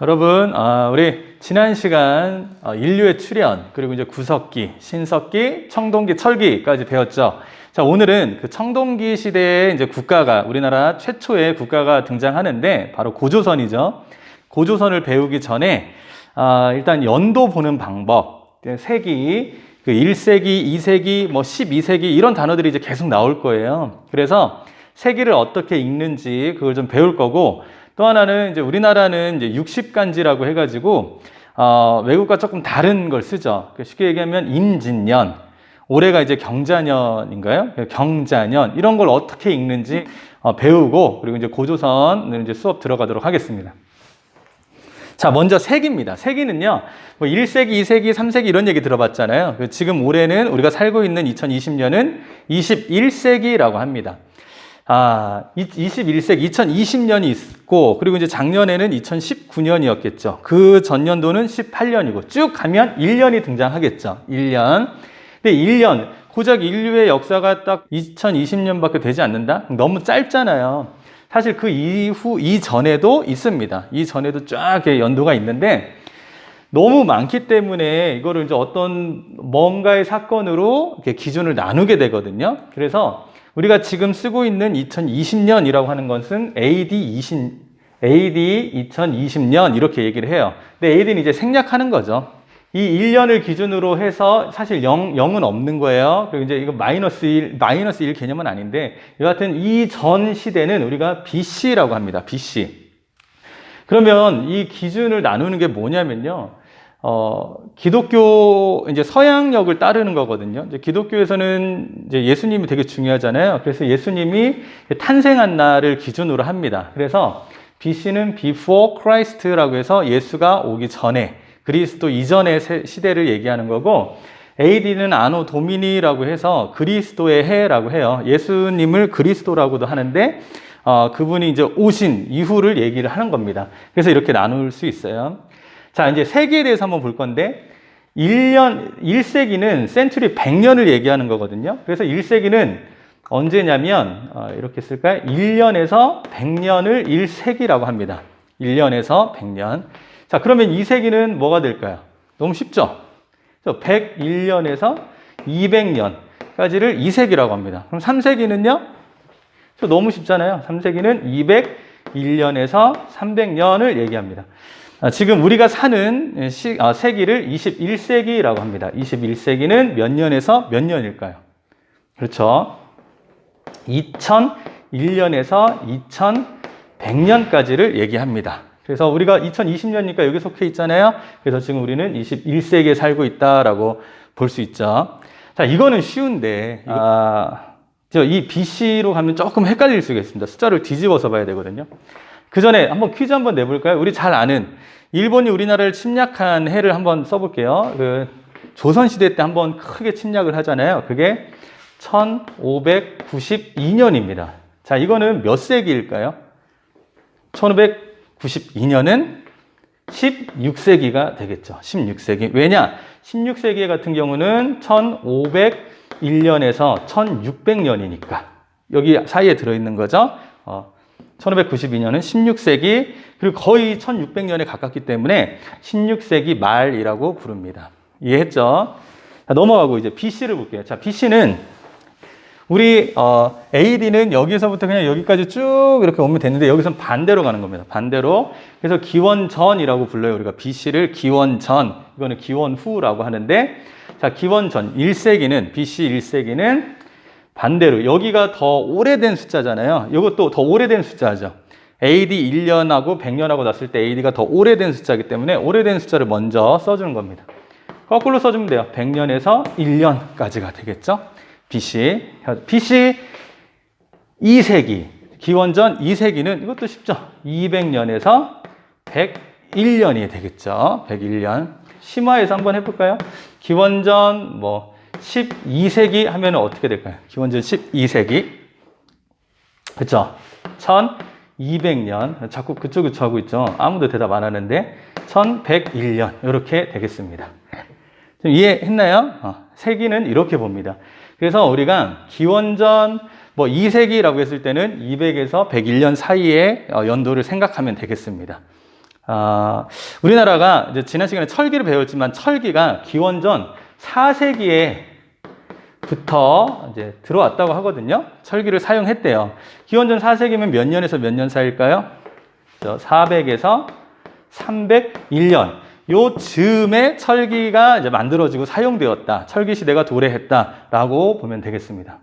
여러분, 우리 지난 시간 인류의 출현, 그리고 이제 구석기, 신석기, 청동기, 철기까지 배웠죠. 자, 오늘은 그 청동기 시대에 이제 국가가, 우리나라 최초의 국가가 등장하는데 바로 고조선이죠. 고조선을 배우기 전에 일단 연도 보는 방법, 세기, 그 1세기, 2세기, 뭐 12세기 이런 단어들이 이제 계속 나올 거예요. 그래서 세기를 어떻게 읽는지 그걸 좀 배울 거고, 또 하나는 이제 우리나라는 이제 60간지라고 해가지고 외국과 조금 다른 걸 쓰죠. 쉽게 얘기하면 임진년, 올해가 이제 경자년인가요? 경자년 이런 걸 어떻게 읽는지 배우고, 그리고 이제 고조선을 이제 수업 들어가도록 하겠습니다. 자, 먼저 세기입니다. 세기는요, 뭐 1세기, 2세기, 3세기 이런 얘기 들어봤잖아요. 지금 올해는 우리가 살고 있는 2020년은 21세기라고 합니다. 21세기, 2020년이 있고, 그리고 이제 작년에는 2019년이었겠죠. 그 전년도는 18년이고, 쭉 가면 1년이 등장하겠죠. 1년. 근데 1년, 고작 인류의 역사가 딱 2020년밖에 되지 않는다? 너무 짧잖아요. 사실 그 이전에도 있습니다. 이전에도 쫙 연도가 있는데, 너무 많기 때문에 이거를 이제 어떤 뭔가의 사건으로 이렇게 기준을 나누게 되거든요. 그래서 우리가 지금 쓰고 있는 2020년이라고 하는 것은 AD 2020년 이렇게 얘기를 해요. 근데 AD는 이제 생략하는 거죠. 이 1년을 기준으로 해서 사실 0은 없는 거예요. 그리고 이제 이거 마이너스 1 개념은 아닌데, 여하튼 이 전 시대는 우리가 BC라고 합니다. BC. 그러면 이 기준을 나누는 게 뭐냐면요. 기독교, 이제 서양력을 따르는 거거든요. 이제 기독교에서는 이제 예수님이 되게 중요하잖아요. 그래서 예수님이 탄생한 날을 기준으로 합니다. 그래서 BC는 Before Christ라고 해서 예수가 오기 전에, 그리스도 이전의 시대를 얘기하는 거고, AD는 아노 도미니라고 해서 그리스도의 해라고 해요. 예수님을 그리스도라고도 하는데, 그분이 이제 오신 이후를 얘기를 하는 겁니다. 그래서 이렇게 나눌 수 있어요. 자, 이제 세기에 대해서 한번 볼 건데, 1세기는 센츄리 100년을 얘기하는 거거든요. 그래서 1세기는 언제냐면, 이렇게 쓸까요? 1년에서 100년을 1세기라고 합니다. 1년에서 100년. 자, 그러면 2세기는 뭐가 될까요? 너무 쉽죠? 101년에서 200년까지를 2세기라고 합니다. 그럼 3세기는요? 너무 쉽잖아요. 3세기는 201년에서 300년을 얘기합니다. 지금 우리가 사는 세기를 21세기라고 합니다. 21세기는 몇 년에서 몇 년일까요? 그렇죠. 2001년에서 2100년까지를 얘기합니다. 그래서 우리가 2020년이니까 여기 속해 있잖아요. 그래서 지금 우리는 21세기에 살고 있다라고 볼 수 있죠. 자, 이거는 쉬운데, 이 BC로 가면 조금 헷갈릴 수 있겠습니다. 숫자를 뒤집어서 봐야 되거든요. 그 전에 한번 퀴즈 한번 내볼까요? 우리 잘 아는 일본이 우리나라를 침략한 해를 한번 써볼게요. 그 조선시대 때 한번 크게 침략을 하잖아요. 그게 1592년입니다. 자, 이거는 몇 세기일까요? 1592년은 16세기가 되겠죠. 16세기. 왜냐? 16세기 같은 경우는 1501년에서 1600년이니까. 여기 사이에 들어있는 거죠. 1592년은 16세기, 그리고 거의 1600년에 가깝기 때문에 16세기 말이라고 부릅니다. 이해했죠? 자, 넘어가고 이제 BC를 볼게요. 자, BC는 우리 AD는 여기서부터 그냥 여기까지 쭉 이렇게 오면 되는데, 여기서는 반대로 가는 겁니다. 반대로. 그래서 기원전이라고 불러요. 우리가 BC를 기원전, 이거는 기원후라고 하는데, 자, 기원전 1세기는, BC 1세기는 반대로 여기가 더 오래된 숫자잖아요. 이것도 더 오래된 숫자죠. AD 1년하고 100년하고 났을 때 AD가 더 오래된 숫자이기 때문에 오래된 숫자를 먼저 써주는 겁니다. 거꾸로 써주면 돼요. 100년에서 1년까지가 되겠죠. BC 2세기, 기원전 2세기는 이것도 쉽죠. 200년에서 101년이 되겠죠. 101년. 심화해서 한번 해볼까요? 기원전 12세기 하면 어떻게 될까요? 기원전 12세기. 그쵸? 1200년. 자꾸 그쪽 하고 있죠. 아무도 대답 안 하는데. 1101년. 이렇게 되겠습니다. 좀 이해했나요? 세기는 이렇게 봅니다. 그래서 우리가 기원전 2세기라고 했을 때는 200에서 101년 사이의 연도를 생각하면 되겠습니다. 우리나라가 이제 지난 시간에 철기를 배웠지만 철기가 기원전 4세기에 부터 이제 들어왔다고 하거든요. 철기를 사용했대요. 기원전 4세기면 몇 년에서 몇 년 사이일까요? 400에서 301년. 요 즈음에 철기가 이제 만들어지고 사용되었다. 철기 시대가 도래했다라고 보면 되겠습니다.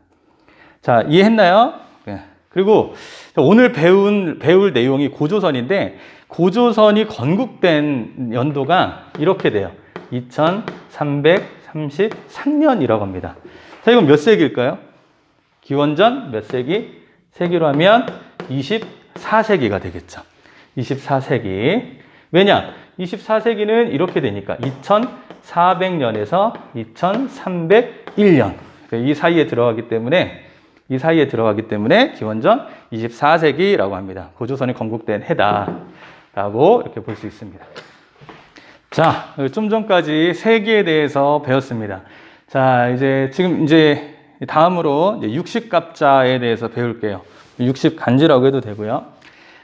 자, 이해했나요? 네. 그리고 오늘 배울 내용이 고조선인데 고조선이 건국된 연도가 이렇게 돼요. 2333년이라고 합니다. 자, 이건 몇 세기일까요? 기원전 몇 세기? 세기로 하면 24세기가 되겠죠. 24세기. 왜냐? 24세기는 이렇게 되니까 2400년에서 2301년. 이 사이에 들어가기 때문에 기원전 24세기라고 합니다. 고조선이 건국된 해다라고 이렇게 볼 수 있습니다. 자, 좀 전까지 세기에 대해서 배웠습니다. 자, 지금 다음으로 60갑자에 대해서 배울게요. 60간지라고 해도 되고요.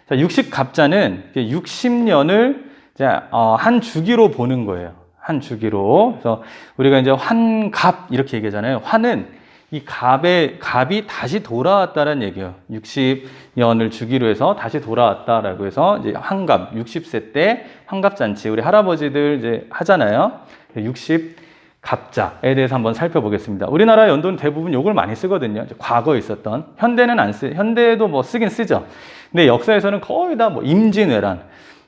자, 60갑자는 60년을 한 주기로 보는 거예요. 한 주기로. 그래서 우리가 이제 환갑 이렇게 얘기하잖아요. 환은 이 갑이 다시 돌아왔다는 얘기예요. 60년을 주기로 해서 다시 돌아왔다라고 해서 이제 환갑, 60세 때 환갑잔치 우리 할아버지들 이제 하잖아요. 60갑자에 대해서 한번 살펴보겠습니다. 우리나라 연도는 대부분 요걸 많이 쓰거든요. 과거에 있었던. 현대는 현대도 뭐 쓰긴 쓰죠. 근데 역사에서는 거의 다 뭐 임진왜란,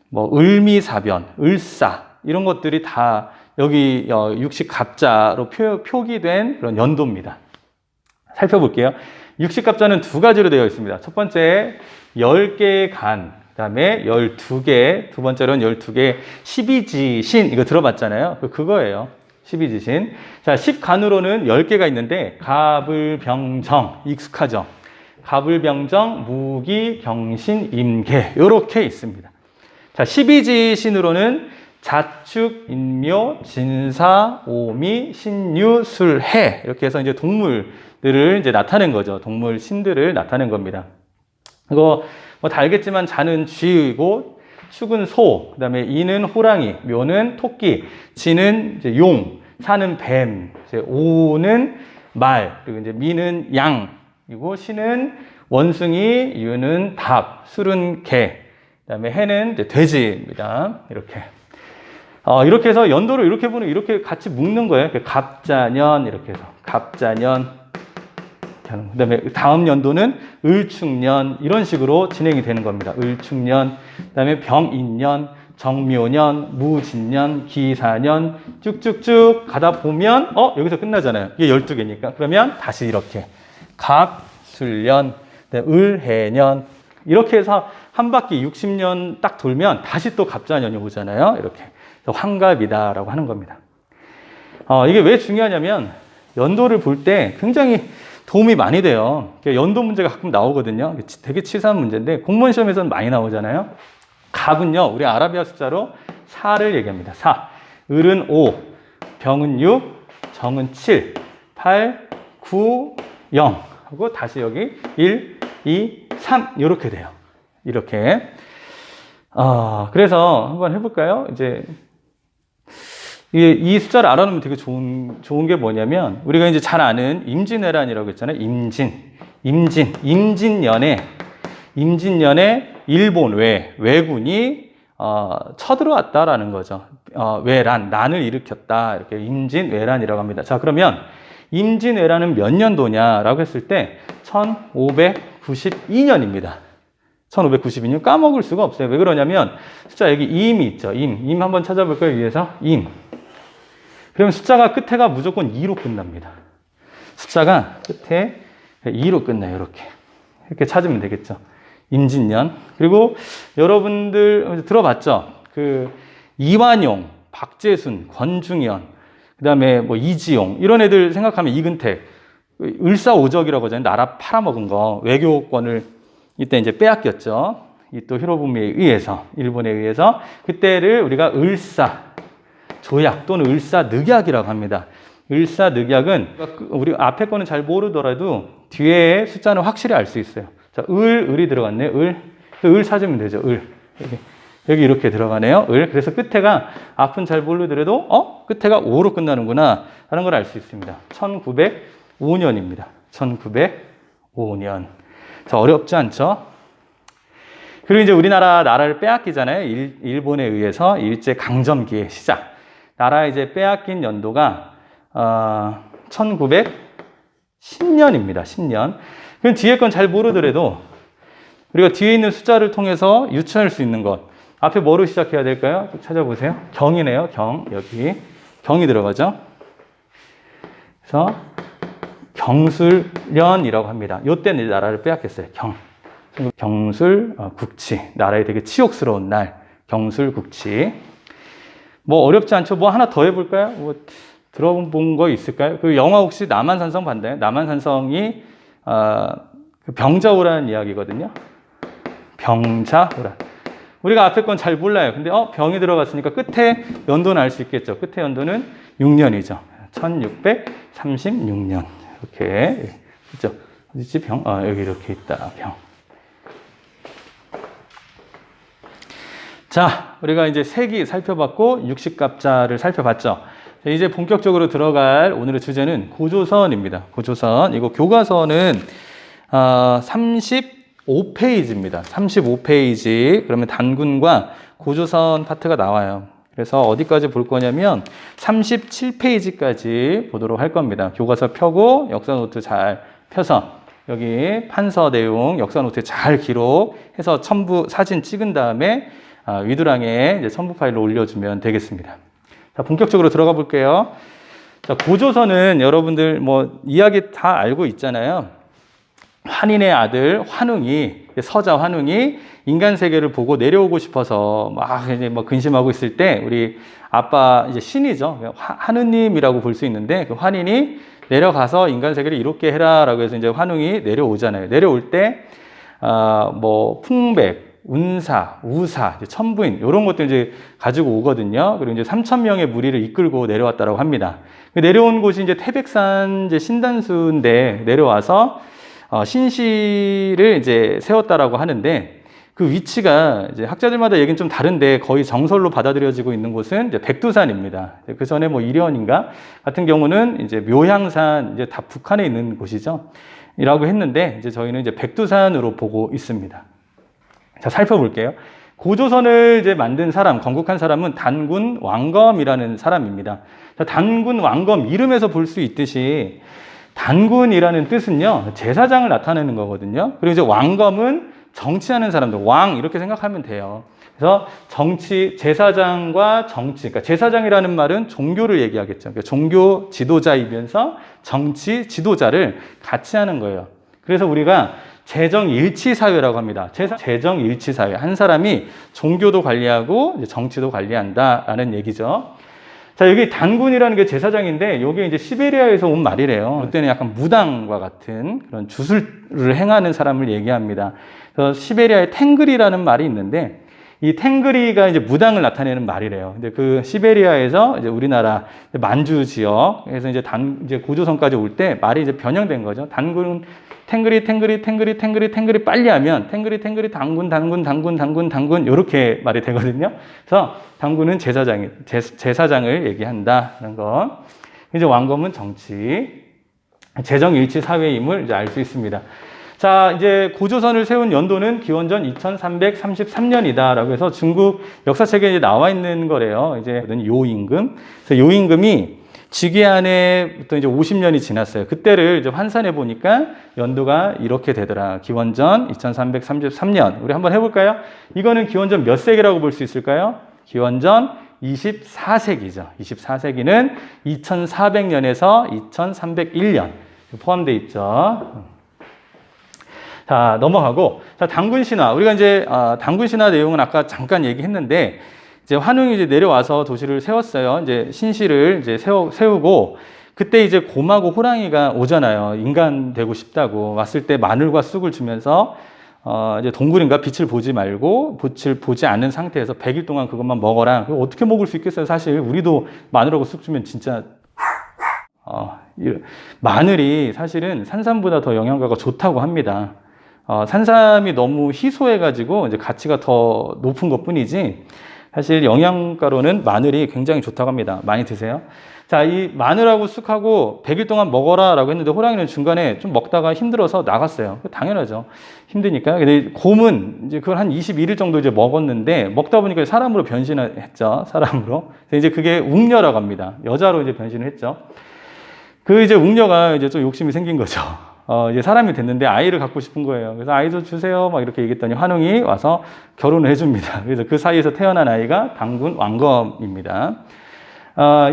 뭐 을미사변, 을사 이런 것들이 다 여기 60갑자로 표기된 그런 연도입니다. 살펴볼게요. 60갑자는 두 가지로 되어 있습니다. 첫 번째 10개의 간, 그 다음에 12개, 두 번째로는 12개 12지신, 이거 들어봤잖아요. 그거예요. 12지신. 자, 10간으로는 10개가 있는데 갑을병정, 익숙하죠. 갑을병정, 무기, 경신, 임계 이렇게 있습니다. 자, 12지신으로는 자축, 인묘, 진사, 오미, 신유, 술, 해 이렇게 해서 이제 동물들을 이제 나타낸 거죠. 동물 신들을 나타낸 겁니다. 이거 뭐 다 알겠지만 자는 쥐이고 축은 소, 그다음에 이는 호랑이, 묘는 토끼, 지는 이제 용, 사는 뱀, 이제 오는 말, 그리고 이제 미는 양이고 신은 원숭이, 유는 닭, 술은 개, 그다음에 해는 이제 돼지입니다. 이렇게 해서 연도를 이렇게 보는 이렇게 같이 묶는 거예요. 갑자년 이렇게 해서 갑자년. 그다음에 다음 연도는 을축년 이런 식으로 진행이 되는 겁니다. 을축년. 그다음에 병인년, 정묘년, 무진년, 기사년 쭉쭉쭉 가다 보면 여기서 끝나잖아요. 이게 12개니까. 그러면 다시 이렇게 갑술년, 을해년 이렇게 해서 한 바퀴 60년 딱 돌면 다시 또 갑자년이 오잖아요. 이렇게. 환갑이다라고 하는 겁니다. 이게 왜 중요하냐면 연도를 볼 때 굉장히 도움이 많이 돼요. 연도 문제가 가끔 나오거든요. 되게 치사한 문제인데 공무원 시험에서는 많이 나오잖아요. 갑은요, 우리 아라비아 숫자로 4를 얘기합니다. 4. 을은 5, 병은 6, 정은 7, 8, 9, 0 하고 다시 여기 1, 2, 3 이렇게 돼요. 이렇게. 그래서 한번 해볼까요? 이 숫자를 알아놓으면 되게 좋은 게 뭐냐면, 우리가 이제 잘 아는 임진왜란이라고 했잖아요. 임진년에 일본 왜군이 쳐들어왔다라는 거죠. 난을 일으켰다. 이렇게 임진왜란이라고 합니다. 자, 그러면 임진왜란은 몇 년도냐라고 했을 때 1592년입니다. 1592년 까먹을 수가 없어요. 왜 그러냐면 숫자 여기 임이 있죠. 임 한번 찾아볼까요? 위에서 임. 그러면 숫자가 끝에가 무조건 2로 끝납니다. 숫자가 끝에 2로 끝나요. 이렇게 찾으면 되겠죠. 임진년. 그리고 여러분들 들어봤죠? 이완용, 박재순, 권중현, 그 다음에 뭐 이지용 이런 애들 생각하면 이근택, 을사오적이라고 하잖아요. 나라 팔아먹은 거, 외교권을 이때 이제 빼앗겼죠. 이 또 히로부미에 의해서, 일본에 의해서 그때를 우리가 을사조약 또는 을사늑약이라고 합니다. 을사늑약은 우리 앞에 거는 잘 모르더라도 뒤에 숫자는 확실히 알 수 있어요. 자, 을이 들어갔네. 을 찾으면 되죠. 여기 이렇게 들어가네요. 을. 그래서 끝에가 앞은 잘 모르더라도 끝에가 5로 끝나는구나 라는 걸 알 수 있습니다. 1905년입니다. 1905년. 자, 어렵지 않죠? 그리고 이제 우리나라 나라를 빼앗기잖아요. 일본에 의해서 일제 강점기의 시작. 나라 이제 빼앗긴 연도가 1910년입니다. 10년. 그럼 뒤에 건 잘 모르더라도 우리가 뒤에 있는 숫자를 통해서 유추할 수 있는 것. 앞에 뭐로 시작해야 될까요? 찾아보세요. 경이네요. 경. 여기 경이 들어가죠. 그래서 경술련이라고 합니다. 요때는 이제 나라를 빼앗겼어요. 경술 국치. 나라에 되게 치욕스러운 날. 경술 국치. 뭐 어렵지 않죠? 뭐 하나 더 해볼까요? 뭐 들어본 거 있을까요? 그 영화 혹시 남한산성 봤나요? 남한산성이 그 병자호란 이야기거든요. 병자호란. 우리가 앞에 건 잘 몰라요. 근데 병이 들어갔으니까 끝에 연도는 알 수 있겠죠. 끝에 연도는 6년이죠. 1636년. 이렇게 있죠. 어디지 병? 여기 이렇게 있다. 병. 자, 우리가 이제 세기 살펴봤고 육식갑자를 살펴봤죠. 자, 이제 본격적으로 들어갈 오늘의 주제는 고조선입니다. 고조선. 이거 교과서는 35페이지입니다. 35페이지. 그러면 단군과 고조선 파트가 나와요. 그래서 어디까지 볼 거냐면 37페이지까지 보도록 할 겁니다. 교과서 펴고 역사 노트 잘 펴서 여기 판서 내용 역사 노트에 잘 기록해서 첨부 사진 찍은 다음에 위두랑에 이제 첨부 파일로 올려주면 되겠습니다. 자, 본격적으로 들어가 볼게요. 자, 고조선은 여러분들 뭐 이야기 다 알고 있잖아요. 환인의 아들 환웅이, 서자 환웅이 인간 세계를 보고 내려오고 싶어서 막 이제 뭐 근심하고 있을 때 우리 아빠 이제 신이죠. 하느님이라고 볼 수 있는데 그 환인이 내려가서 인간 세계를 이롭게 해라라고 해서 이제 환웅이 내려오잖아요. 내려올 때 뭐 풍백, 운사, 우사, 천부인 이런 것들 이제 가지고 오거든요. 그리고 이제 3,000명의 무리를 이끌고 내려왔다고 합니다. 내려온 곳이 이제 태백산 이제 신단수인데 내려와서 신시를 이제 세웠다라고 하는데 그 위치가 이제 학자들마다 얘기는 좀 다른데 거의 정설로 받아들여지고 있는 곳은 이제 백두산입니다. 그 전에 뭐 이련인가 같은 경우는 이제 묘향산 이제 다 북한에 있는 곳이죠. 이라고 했는데 이제 저희는 이제 백두산으로 보고 있습니다. 자, 살펴볼게요. 고조선을 이제 만든 사람, 건국한 사람은 단군 왕검이라는 사람입니다. 자, 단군 왕검 이름에서 볼 수 있듯이 단군이라는 뜻은요, 제사장을 나타내는 거거든요. 그리고 이제 왕검은 정치하는 사람들, 왕 이렇게 생각하면 돼요. 그래서 정치, 제사장과 정치, 그러니까 제사장이라는 말은 종교를 얘기하겠죠. 그러니까 종교 지도자이면서 정치 지도자를 같이 하는 거예요. 그래서 우리가 재정일치사회라고 합니다. 재정일치사회. 한 사람이 종교도 관리하고 정치도 관리한다라는 얘기죠. 자, 여기 단군이라는 게 제사장인데, 이게 이제 시베리아에서 온 말이래요. 그때는 약간 무당과 같은 그런 주술을 행하는 사람을 얘기합니다. 그래서 시베리아에 탱그리라는 말이 있는데, 이 탱그리가 이제 무당을 나타내는 말이래요. 근데 그 시베리아에서 이제 우리나라 만주 지역에서 이제 고조선까지 올 때 말이 이제 변형된 거죠. 단군은 탱그리 빨리 하면 탱그리 단군 이렇게 말이 되거든요. 그래서 단군은 제사장을 얘기한다는 거. 이제 왕검은 정치, 재정일치 사회임을 이제 알 수 있습니다. 자, 이제 고조선을 세운 연도는 기원전 2333년이다라고 해서 중국 역사책에 이제 나와 있는 거래요. 이제 요임금. 그래서 요임금이 즉위안에부터 이제 50년이 지났어요. 그때를 이제 환산해 보니까 연도가 이렇게 되더라. 기원전 2333년. 우리 한번 해볼까요? 이거는 기원전 몇 세기라고 볼 수 있을까요? 기원전 24세기죠. 24세기는 2400년에서 2301년 포함되어 있죠. 자, 넘어가고. 자, 단군신화. 우리가 이제, 단군신화 내용은 아까 잠깐 얘기했는데, 이제 환웅이 이제 내려와서 도시를 세웠어요. 이제 신시를 이제 세우고, 그때 이제 곰하고 호랑이가 오잖아요. 인간 되고 싶다고. 왔을 때 마늘과 쑥을 주면서, 이제 동굴인가 빛을 보지 말고, 빛을 보지 않는 상태에서 100일 동안 그것만 먹어라. 어떻게 먹을 수 있겠어요? 사실, 우리도 마늘하고 쑥 주면 진짜, 마늘이 사실은 산삼보다 더 영양가가 좋다고 합니다. 산삼이 너무 희소해가지고 이제 가치가 더 높은 것뿐이지 사실 영양가로는 마늘이 굉장히 좋다고 합니다. 많이 드세요. 자, 이 마늘하고 쑥하고 100일 동안 먹어라라고 했는데 호랑이는 중간에 좀 먹다가 힘들어서 나갔어요. 당연하죠. 힘드니까. 근데 곰은 이제 그걸 한 21일 정도 이제 먹었는데 먹다 보니까 사람으로 변신했죠. 사람으로. 이제 그게 웅녀라고 합니다. 여자로 이제 변신을 했죠. 그 이제 웅녀가 이제 좀 욕심이 생긴 거죠. 이제 사람이 됐는데 아이를 갖고 싶은 거예요. 그래서 아이도 주세요. 막 이렇게 얘기했더니 환웅이 와서 결혼을 해줍니다. 그래서 그 사이에서 태어난 아이가 당군 왕검입니다.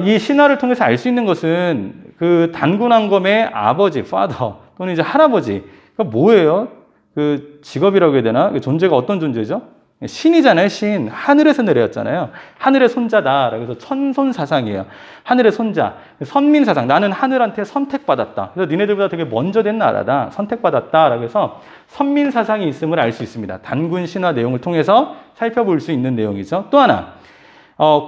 이 신화를 통해서 알 수 있는 것은 그 단군 왕검의 아버지, father 또는 이제 할아버지, 그러니까 뭐예요? 그 직업이라고 해야 되나? 그 존재가 어떤 존재죠? 신이잖아요, 신. 하늘에서 내려왔잖아요. 하늘의 손자다. 그래서 천손사상이에요. 하늘의 손자. 선민사상. 나는 하늘한테 선택받았다. 그래서 니네들보다 되게 먼저 된 나라다. 선택받았다. 그래서 선민사상이 있음을 알 수 있습니다. 단군 신화 내용을 통해서 살펴볼 수 있는 내용이죠. 또 하나.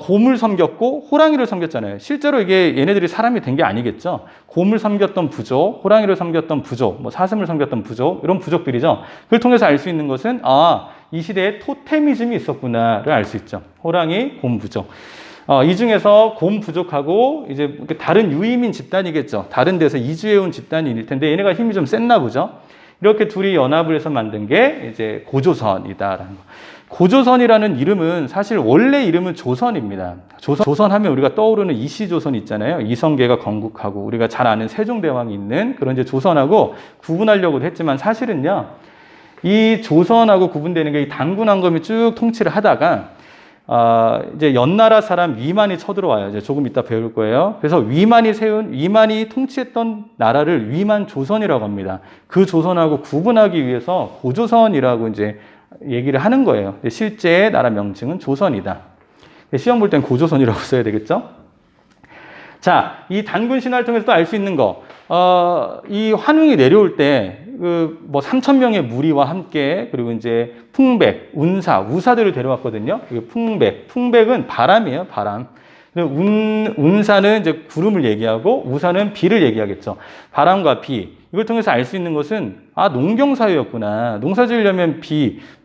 곰을 섬겼고 호랑이를 섬겼잖아요. 실제로 이게 얘네들이 사람이 된 게 아니겠죠. 곰을 섬겼던 부족, 호랑이를 섬겼던 부족, 뭐 사슴을 섬겼던 부족, 이런 부족들이죠. 그걸 통해서 알 수 있는 것은 이 시대에 토테미즘이 있었구나를 알 수 있죠. 호랑이, 곰 부족. 이 중에서 곰 부족하고 이제 다른 유이민 집단이겠죠. 다른 데서 이주해 온 집단일 텐데 얘네가 힘이 좀 셌나 보죠. 이렇게 둘이 연합을 해서 만든 게 이제 고조선이다라는 거. 고조선이라는 이름은 사실 원래 이름은 조선입니다. 조선 하면 우리가 떠오르는 이시조선 있잖아요. 이성계가 건국하고 우리가 잘 아는 세종대왕이 있는 그런 이제 조선하고 구분하려고도 했지만 사실은요. 이 조선하고 구분되는 게 이 단군 왕검이 쭉 통치를 하다가 이제 연나라 사람 위만이 쳐들어와요. 이제 조금 이따 배울 거예요. 그래서 위만이 통치했던 나라를 위만 조선이라고 합니다. 그 조선하고 구분하기 위해서 고조선이라고 이제 얘기를 하는 거예요. 실제 나라 명칭은 조선이다. 시험 볼 땐 고조선이라고 써야 되겠죠? 자, 이 단군 신화를 통해서 또 알 수 있는 거. 이 환웅이 내려올 때, 뭐 3,000명의 무리와 함께, 그리고 이제 풍백, 운사, 우사들을 데려왔거든요. 풍백은 바람이에요, 바람. 운사는 이제 구름을 얘기하고, 우사는 비를 얘기하겠죠. 바람과 비. 이걸 통해서 알 수 있는 것은, 농경사회였구나. 농사 지으려면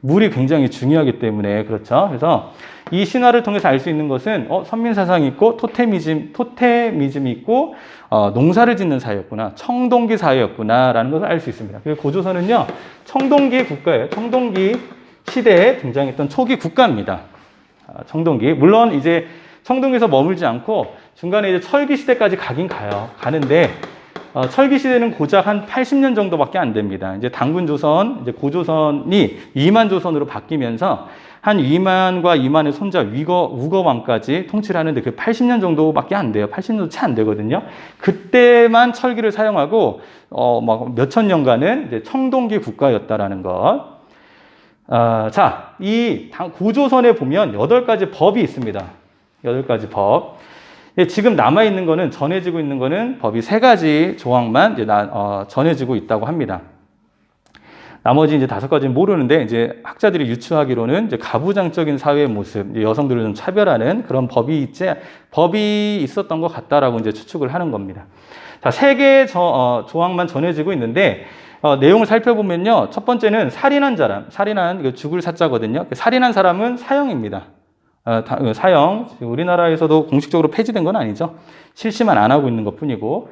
물이 굉장히 중요하기 때문에, 그렇죠. 그래서 이 신화를 통해서 알 수 있는 것은, 선민사상이 있고, 토테미즘이 있고, 농사를 짓는 사회였구나. 청동기 사회였구나. 라는 것을 알 수 있습니다. 그리고 고조선은요, 청동기 국가예요. 청동기 시대에 등장했던 초기 국가입니다. 청동기. 물론 이제 청동기에서 머물지 않고 중간에 이제 철기 시대까지 가긴 가요. 가는데, 철기 시대는 고작 한 80년 정도밖에 안 됩니다. 이제 단군 조선, 이제 고조선이 위만 조선으로 바뀌면서 한 위만과 위만의 손자 우거왕까지 통치를 하는데 그 80년 정도밖에 안 돼요. 80년도 채 안 되거든요. 그때만 철기를 사용하고 막 몇천 년간은 이제 청동기 국가였다라는 것. 자, 이 고조선에 보면 8가지 법이 있습니다. 8가지 법. 지금 남아있는 거는, 전해지고 있는 거는 법이 3가지 조항만 이제 전해지고 있다고 합니다. 나머지 이제 5가지는 모르는데, 이제 학자들이 유추하기로는 이제 가부장적인 사회의 모습, 이제 여성들을 좀 차별하는 그런 법이 있었던 것 같다라고 이제 추측을 하는 겁니다. 자, 3개의 조항만 전해지고 있는데, 내용을 살펴보면요. 첫 번째는 살인한 죽을 사자거든요. 살인한 사람은 사형입니다. 사형. 우리나라에서도 공식적으로 폐지된 건 아니죠. 실시만 안 하고 있는 것 뿐이고,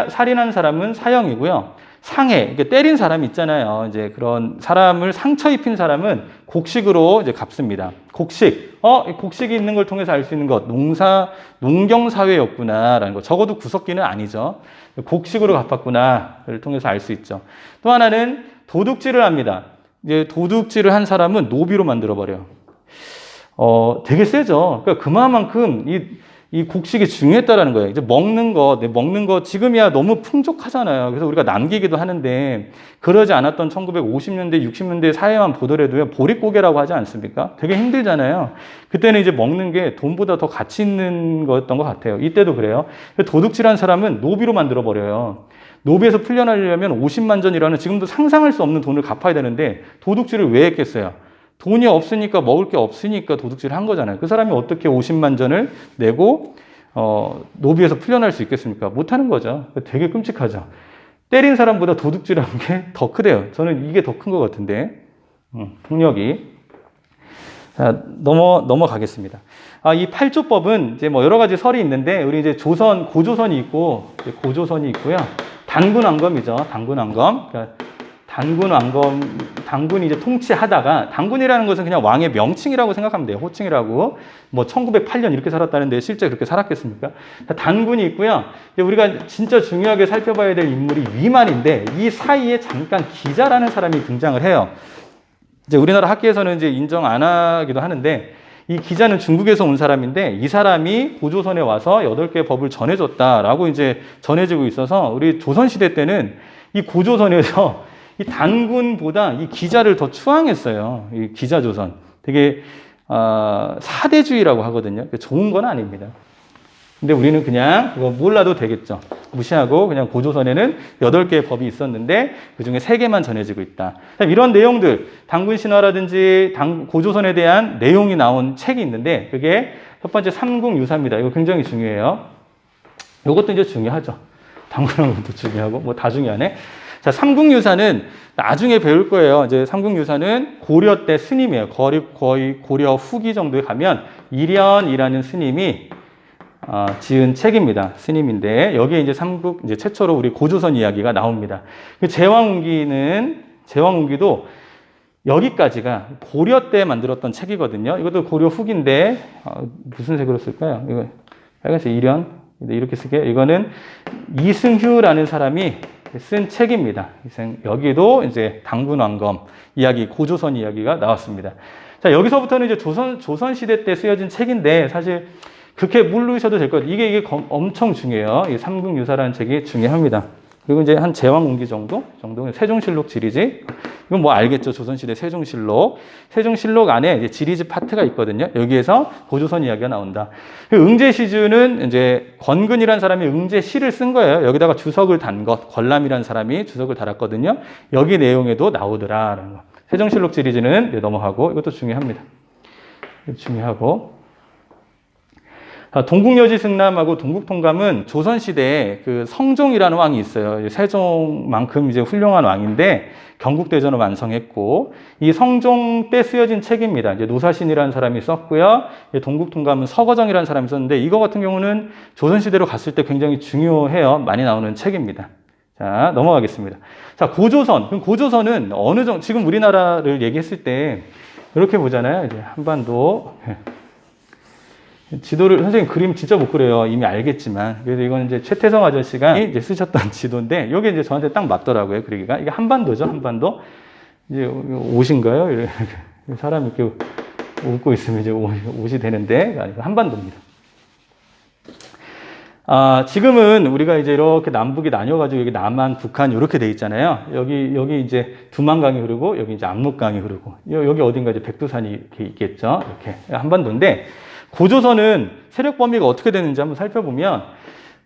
살인한 사람은 사형이고요. 상해, 이렇게 때린 사람이 있잖아요. 이제 그런 사람을 상처 입힌 사람은 곡식으로 이제 갚습니다. 곡식이 있는 걸 통해서 알 수 있는 것, 농경사회였구나라는 거. 적어도 구석기는 아니죠. 곡식으로 갚았구나를 통해서 알 수 있죠. 또 하나는 도둑질을 합니다. 이제 도둑질을 한 사람은 노비로 만들어버려요. 되게 세죠. 그러니까 그만큼 이 곡식이 중요했다라는 거예요. 이제 먹는 거 지금이야 너무 풍족하잖아요. 그래서 우리가 남기기도 하는데 그러지 않았던 1950년대, 60년대 사회만 보더라도요. 보릿고개라고 하지 않습니까? 되게 힘들잖아요. 그때는 이제 먹는 게 돈보다 더 가치 있는 거였던 것 같아요. 이때도 그래요. 도둑질한 사람은 노비로 만들어버려요. 노비에서 풀려나려면 50만 전이라는 지금도 상상할 수 없는 돈을 갚아야 되는데 도둑질을 왜 했겠어요? 돈이 없으니까, 먹을 게 없으니까 도둑질을 한 거잖아요. 그 사람이 어떻게 50만 전을 내고 노비에서 풀려날 수 있겠습니까? 못하는 거죠. 되게 끔찍하죠. 때린 사람보다 도둑질한 게 더 크대요. 저는 이게 더 큰 것 같은데. 폭력이. 자, 넘어가겠습니다. 이 8조법은 이제 뭐 여러 가지 설이 있는데, 우리 이제 고조선이 있고, 고조선이 있고요. 단군왕검이죠. 단군왕검. 그러니까 단군이 이제 통치하다가, 단군이라는 것은 그냥 왕의 명칭이라고 생각하면 돼요. 호칭이라고. 뭐 1908년 이렇게 살았다는데 실제 그렇게 살았겠습니까? 단군이 있고요. 우리가 진짜 중요하게 살펴봐야 될 인물이 위만인데, 이 사이에 잠깐 기자라는 사람이 등장을 해요. 이제 우리나라 학계에서는 이제 인정 안 하기도 하는데, 이 기자는 중국에서 온 사람인데, 이 사람이 고조선에 와서 8개의 법을 전해줬다라고 이제 전해지고 있어서, 우리 조선시대 때는 이 고조선에서 이 단군보다 이 기자를 더 추앙했어요. 이 기자조선. 되게, 사대주의라고 하거든요. 좋은 건 아닙니다. 근데 우리는 그냥 그거 몰라도 되겠죠. 무시하고 그냥 고조선에는 8개의 법이 있었는데 그중에 3개만 전해지고 있다. 이런 내용들, 단군 신화라든지 고조선에 대한 내용이 나온 책이 있는데, 그게 첫 번째 삼국유사입니다. 이거 굉장히 중요해요. 이것도 이제 중요하죠. 단군하는 것도 중요하고 뭐 다 중요하네. 자, 삼국유사는 나중에 배울 거예요. 이제 삼국유사는 고려 때 스님이에요. 거의 고려 후기 정도에 가면 이련이라는 스님이 지은 책입니다. 스님인데, 여기에 이제 이제 최초로 우리 고조선 이야기가 나옵니다. 제왕운기도 여기까지가 고려 때 만들었던 책이거든요. 이것도 고려 후기인데, 무슨 색으로 쓸까요? 이거 빨간색 이련. 이렇게 쓰게. 이거는 이승휴라는 사람이 쓴 책입니다. 여기도 이제 단군왕검 이야기, 고조선 이야기가 나왔습니다. 자, 여기서부터는 이제 조선 시대 때 쓰여진 책인데, 사실 그렇게 모르셔도 될 것 같아요. 이게 엄청 중요해요. 이 삼국유사라는 책이 중요합니다. 그리고 이제 한 제왕운기 정도 세종실록 지리지. 이건 뭐 알겠죠. 조선시대 세종실록. 세종실록 안에 이제 지리지 파트가 있거든요. 여기에서 고조선 이야기가 나온다. 응제시주는 이제 권근이라는 사람이 응제시를 쓴 거예요. 여기다가 주석을 단 것. 권람이라는 사람이 주석을 달았거든요. 여기 내용에도 나오더라라는 거. 세종실록 지리지는 넘어가고, 이것도 중요합니다. 중요하고. 동국여지승남하고 동국통감은 조선시대에 그 성종이라는 왕이 있어요. 세종만큼 이제 훌륭한 왕인데, 경국대전을 완성했고, 이 성종 때 쓰여진 책입니다. 이제 노사신이라는 사람이 썼고요. 동국통감은 서거정이라는 사람이 썼는데, 이거 같은 경우는 조선시대로 갔을 때 굉장히 중요해요. 많이 나오는 책입니다. 자, 넘어가겠습니다. 자, 고조선. 그럼 고조선은 어느 정도, 지금 우리나라를 얘기했을 때, 이렇게 보잖아요. 이제 한반도. 지도를, 선생님 그림 진짜 못 그려요. 이미 알겠지만. 그래서 이건 이제 최태성 아저씨가 이제 쓰셨던 지도인데, 이게 이제 저한테 딱 맞더라고요. 그러기가. 이게 한반도죠, 한반도. 이제 옷인가요? 이렇게 사람이 이렇게 웃고 있으면 이제 옷이 되는데, 아니고 한반도입니다. 지금은 우리가 이제 이렇게 남북이 나뉘어가지고 여기 남한, 북한 이렇게 돼 있잖아요. 여기 이제 두만강이 흐르고, 여기 이제 압록강이 흐르고, 여기 어딘가 이제 백두산이 이렇게 있겠죠. 이렇게 한반도인데, 고조선은 세력 범위가 어떻게 되는지 한번 살펴보면,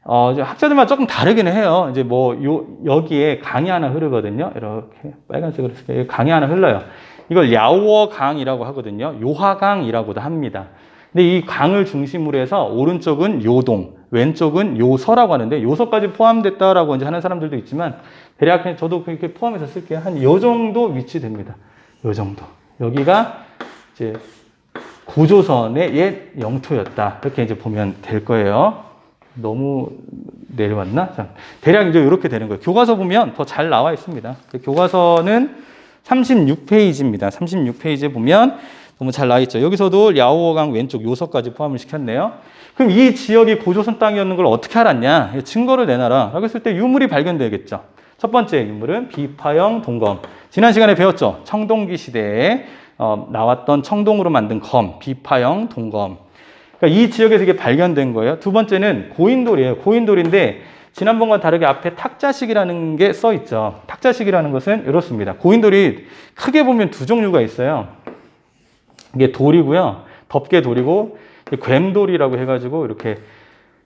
학자들마다 조금 다르긴 해요. 이제 뭐, 여기에 강이 하나 흐르거든요. 이렇게 빨간색으로 쓰게 강이 하나 흘러요. 이걸 야오어강이라고 하거든요. 요하강이라고도 합니다. 근데 이 강을 중심으로 해서 오른쪽은 요동, 왼쪽은 요서라고 하는데, 요서까지 포함됐다라고 이제 하는 사람들도 있지만, 대략 그냥 저도 그렇게 포함해서 쓸게요. 한 요 정도 위치됩니다. 요 정도. 여기가 이제 고조선의 옛 영토였다. 이렇게 이제 보면 될 거예요. 너무 내려왔나? 자, 대략 이제 이렇게 되는 거예요. 교과서 보면 더 잘 나와 있습니다. 교과서는 36페이지입니다. 36페이지에 보면 너무 잘 나와 있죠. 여기서도 랴오어강 왼쪽 요서까지 포함을 시켰네요. 그럼 이 지역이 고조선 땅이었는 걸 어떻게 알았냐? 증거를 내놔라. 라고 했을 때 유물이 발견되겠죠. 첫 번째 유물은 비파형 동검. 지난 시간에 배웠죠. 청동기 시대에 나왔던 청동으로 만든 검, 비파형 동검. 그러니까 이 지역에서 이게 발견된 거예요. 두 번째는 고인돌이에요. 고인돌인데 지난번과 다르게 앞에 탁자식이라는 게 써 있죠. 탁자식이라는 것은 이렇습니다. 고인돌이 크게 보면 두 종류가 있어요. 이게 돌이고요. 덮개 돌이고 괸돌이라고 해가지고 이렇게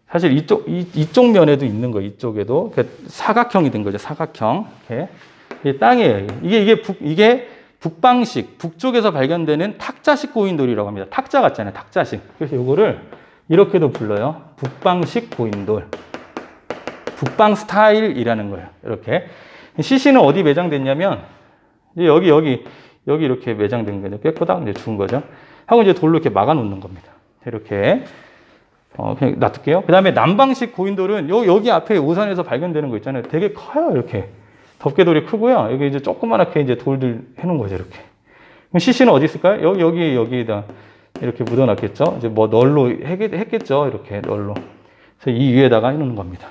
사실 이쪽 면에도 있는 거예요. 이쪽에도 사각형이 된 거죠. 사각형. 이렇게. 이게 땅이에요. 이게 북방식, 북쪽에서 발견되는 탁자식 고인돌이라고 합니다. 탁자 같잖아요. 탁자식. 그래서 이거를 이렇게도 불러요. 북방식 고인돌. 북방 스타일이라는 거예요. 이렇게. CC는 어디 매장됐냐면, 이제 여기 이렇게 매장된 거죠. 꾀꼬닥 이제 죽은 거죠. 하고 이제 돌로 이렇게 막아 놓는 겁니다. 이렇게. 그냥 놔둘게요. 그 다음에 남방식 고인돌은 여기 앞에 오산에서 발견되는 거 있잖아요. 되게 커요, 이렇게. 덮개돌이 크고요. 여기 이제 조그맣게 이제 돌들 해놓은 거죠, 이렇게. 그럼 CC는 어디 있을까요? 여기에다 이렇게 묻어놨겠죠? 이제 뭐 널로 했겠죠? 이렇게 널로. 그래서 이 위에다가 해놓는 겁니다.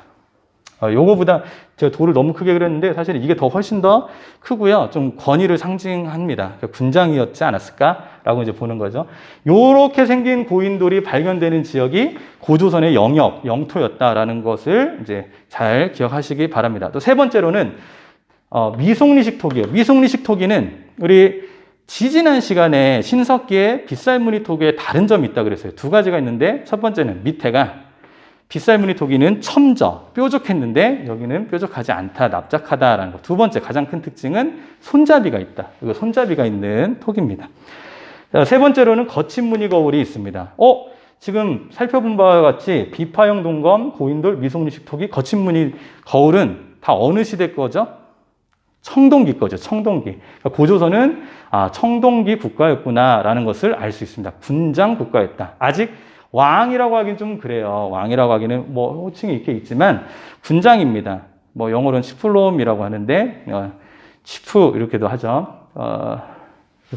요거보다 제가 돌을 너무 크게 그렸는데 사실 이게 더 훨씬 더 크고요. 좀 권위를 상징합니다. 군장이었지 않았을까라고 이제 보는 거죠. 요렇게 생긴 고인돌이 발견되는 지역이 고조선의 영토였다라는 것을 이제 잘 기억하시기 바랍니다. 또 세 번째로는 미송리식 토기예요. 미송리식 토기는 우리 지지난 시간에 신석기의 빗살무늬 토기에 다른 점이 있다 그랬어요. 두 가지가 있는데 첫 번째는 밑에가 빗살무늬 토기는 첨저, 뾰족했는데 여기는 뾰족하지 않다, 납작하다라는 거. 두 번째 가장 큰 특징은 손잡이가 있다. 이거 손잡이가 있는 토기입니다. 자, 세 번째로는 거친 무늬 거울이 있습니다. 지금 살펴본 바와 같이 비파형 동검, 고인돌, 미송리식 토기, 거친 무늬 거울은 다 어느 시대 거죠? 청동기 거죠. 청동기. 그러니까 고조선은 청동기 국가였구나라는 것을 알 수 있습니다. 군장 국가였다. 아직 왕이라고 하긴 좀 그래요. 왕이라고 하기는 뭐 호칭이 이렇게 있지만 군장입니다. 뭐 영어로는 치플롬이라고 하는데 치프 이렇게도 하죠.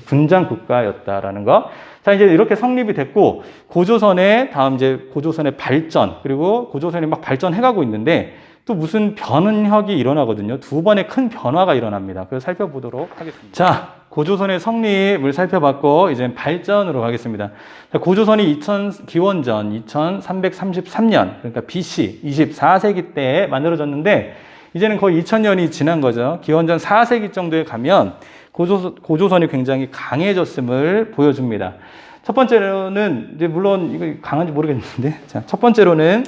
군장 국가였다라는 거. 자, 이제 이렇게 성립이 됐고 고조선의 다음 이제 고조선의 발전 그리고 고조선이 막 발전해가고 있는데 또 무슨 변혁이 일어나거든요. 두 번의 큰 변화가 일어납니다. 그래서 살펴보도록 하겠습니다. 자, 고조선의 성립을 살펴봤고 이제 발전으로 가겠습니다. 자, 고조선이 기원전 2333년 그러니까 BC 24세기 때에 만들어졌는데 이제는 거의 2000년이 지난 거죠. 기원전 4세기 정도에 가면 고조선이 굉장히 강해졌음을 보여줍니다. 첫 번째로는 이제 물론 이거 강한지 모르겠는데 자, 첫 번째로는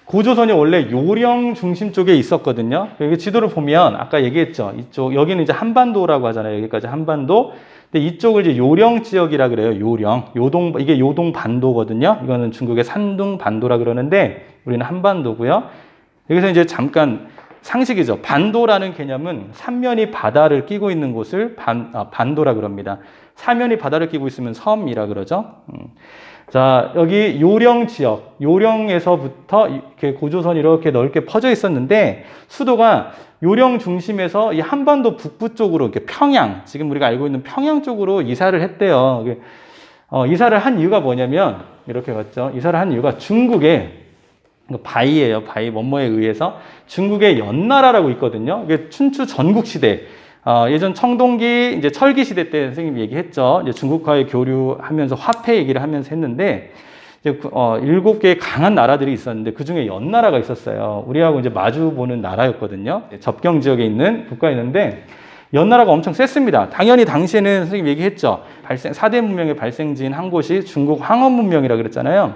고조선이 원래 요령 중심 쪽에 있었거든요. 여기 지도를 보면 아까 얘기했죠. 이쪽 여기는 이제 한반도라고 하잖아요. 여기까지 한반도. 근데 이쪽을 이제 요령 지역이라 그래요. 요령. 이게 요동 반도거든요. 이거는 중국의 산둥 반도라 그러는데 우리는 한반도고요. 여기서 이제 잠깐 상식이죠. 반도라는 개념은 삼면이 바다를 끼고 있는 곳을 반도라 그럽니다. 사면이 바다를 끼고 있으면 섬이라 그러죠. 자, 여기 요령 지역, 요령에서부터 이렇게 고조선이 이렇게 넓게 퍼져 있었는데 수도가 요령 중심에서 이 한반도 북부 쪽으로 이렇게 평양, 지금 우리가 알고 있는 평양 쪽으로 이사를 했대요. 이사를 한 이유가 뭐냐면 이렇게 갔죠. 이사를 한 이유가 중국의 바이예요. 바이 뭐뭐에 의해서 중국의 연나라라고 있거든요. 이게 춘추 전국 시대. 예전 청동기 이제 철기 시대 때 선생님이 얘기했죠. 이제 중국과의 교류하면서 화폐 얘기를 하면서 했는데 이제 7개의 강한 나라들이 있었는데 그 중에 연나라가 있었어요. 우리하고 이제 마주 보는 나라였거든요. 접경 지역에 있는 국가였는데 연나라가 엄청 셌습니다. 당연히 당시에는 선생님 얘기했죠. 4대 문명의 발생지인 한 곳이 중국 황허 문명이라 그랬잖아요.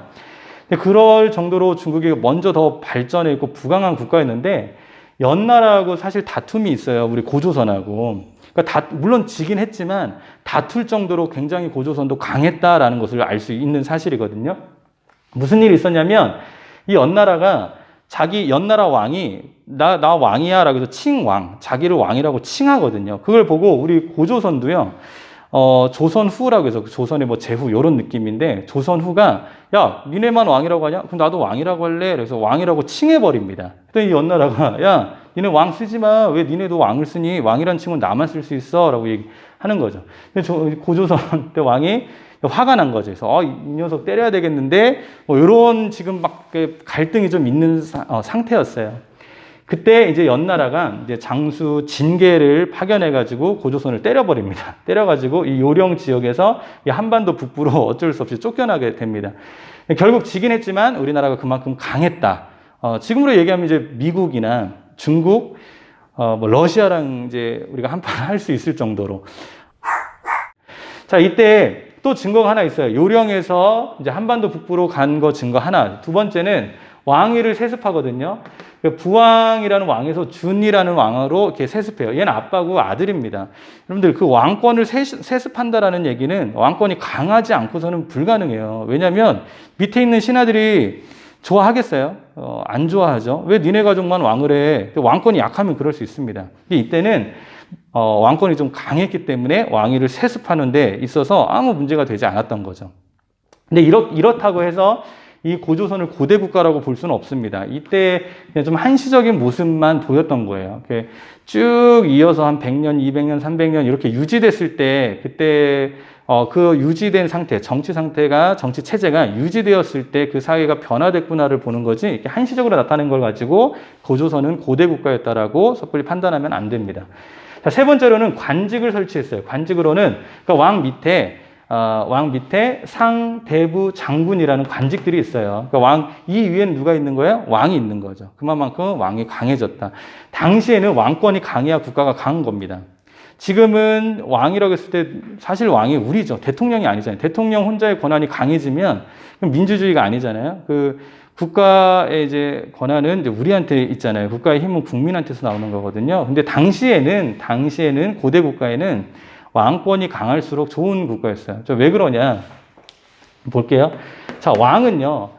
근데 그럴 정도로 중국이 먼저 더 발전해 있고 부강한 국가였는데 연나라하고 사실 다툼이 있어요. 우리 고조선하고. 그러니까 물론 지긴 했지만 다툴 정도로 굉장히 고조선도 강했다라는 것을 알 수 있는 사실이거든요. 무슨 일이 있었냐면 이 연나라가 자기 연나라 왕이 나 왕이야 라고 해서 칭왕, 자기를 왕이라고 칭하거든요. 그걸 보고 우리 고조선도요. 조선후라고 해서 조선의 뭐 제후 이런 느낌인데 조선후가 야 니네만 왕이라고 하냐? 그럼 나도 왕이라고 할래. 그래서 왕이라고 칭해버립니다. 그랬더니 연나라가 야 니네 왕 쓰지 마. 왜 니네도 왕을 쓰니? 왕이란 칭은 나만 쓸 수 있어 라고 얘기하는 거죠. 고조선 때 왕이 화가 난 거죠. 그래서 이 녀석 때려야 되겠는데 뭐 이런 지금 막 갈등이 좀 있는 상태였어요. 그때 이제 연나라가 이제 장수 진계를 파견해가지고 고조선을 때려버립니다. 때려가지고 이 요령 지역에서 이 한반도 북부로 어쩔 수 없이 쫓겨나게 됩니다. 결국 지긴 했지만 우리나라가 그만큼 강했다. 지금으로 얘기하면 이제 미국이나 중국, 뭐 러시아랑 이제 우리가 한판 할 수 있을 정도로. 자, 이때 또 증거가 하나 있어요. 요령에서 이제 한반도 북부로 간 거 증거 하나. 두 번째는 왕위를 세습하거든요. 부왕이라는 왕에서 준이라는 왕으로 이렇게 세습해요. 얘는 아빠고 아들입니다. 여러분들 그 왕권을 세습한다라는 얘기는 왕권이 강하지 않고서는 불가능해요. 왜냐하면 밑에 있는 신하들이 좋아하겠어요? 안 좋아하죠. 왜 니네 가족만 왕을 해? 왕권이 약하면 그럴 수 있습니다. 이때는 왕권이 좀 강했기 때문에 왕위를 세습하는 데 있어서 아무 문제가 되지 않았던 거죠. 근데 이렇다고 해서 이 고조선을 고대 국가라고 볼 수는 없습니다. 이때 그냥 좀 한시적인 모습만 보였던 거예요. 쭉 이어서 한 100년, 200년, 300년 이렇게 유지됐을 때 그때 그 유지된 상태, 정치 상태가, 정치 체제가 유지되었을 때 그 사회가 변화됐구나를 보는 거지, 이렇게 한시적으로 나타낸 걸 가지고 고조선은 고대 국가였다라고 섣불리 판단하면 안 됩니다. 자, 세 번째로는 관직을 설치했어요. 관직으로는 그러니까 왕 밑에 상, 대부, 장군이라는 관직들이 있어요. 그러니까 이 위에는 누가 있는 거예요? 왕이 있는 거죠. 그만큼 왕이 강해졌다. 당시에는 왕권이 강해야 국가가 강한 겁니다. 지금은 왕이라고 했을 때 사실 왕이 우리죠. 대통령이 아니잖아요. 대통령 혼자의 권한이 강해지면 그럼 민주주의가 아니잖아요. 그 국가의 이제 권한은 이제 우리한테 있잖아요. 국가의 힘은 국민한테서 나오는 거거든요. 근데 당시에는 고대 국가에는 왕권이 강할수록 좋은 국가였어요. 왜 그러냐? 볼게요. 자, 왕은요,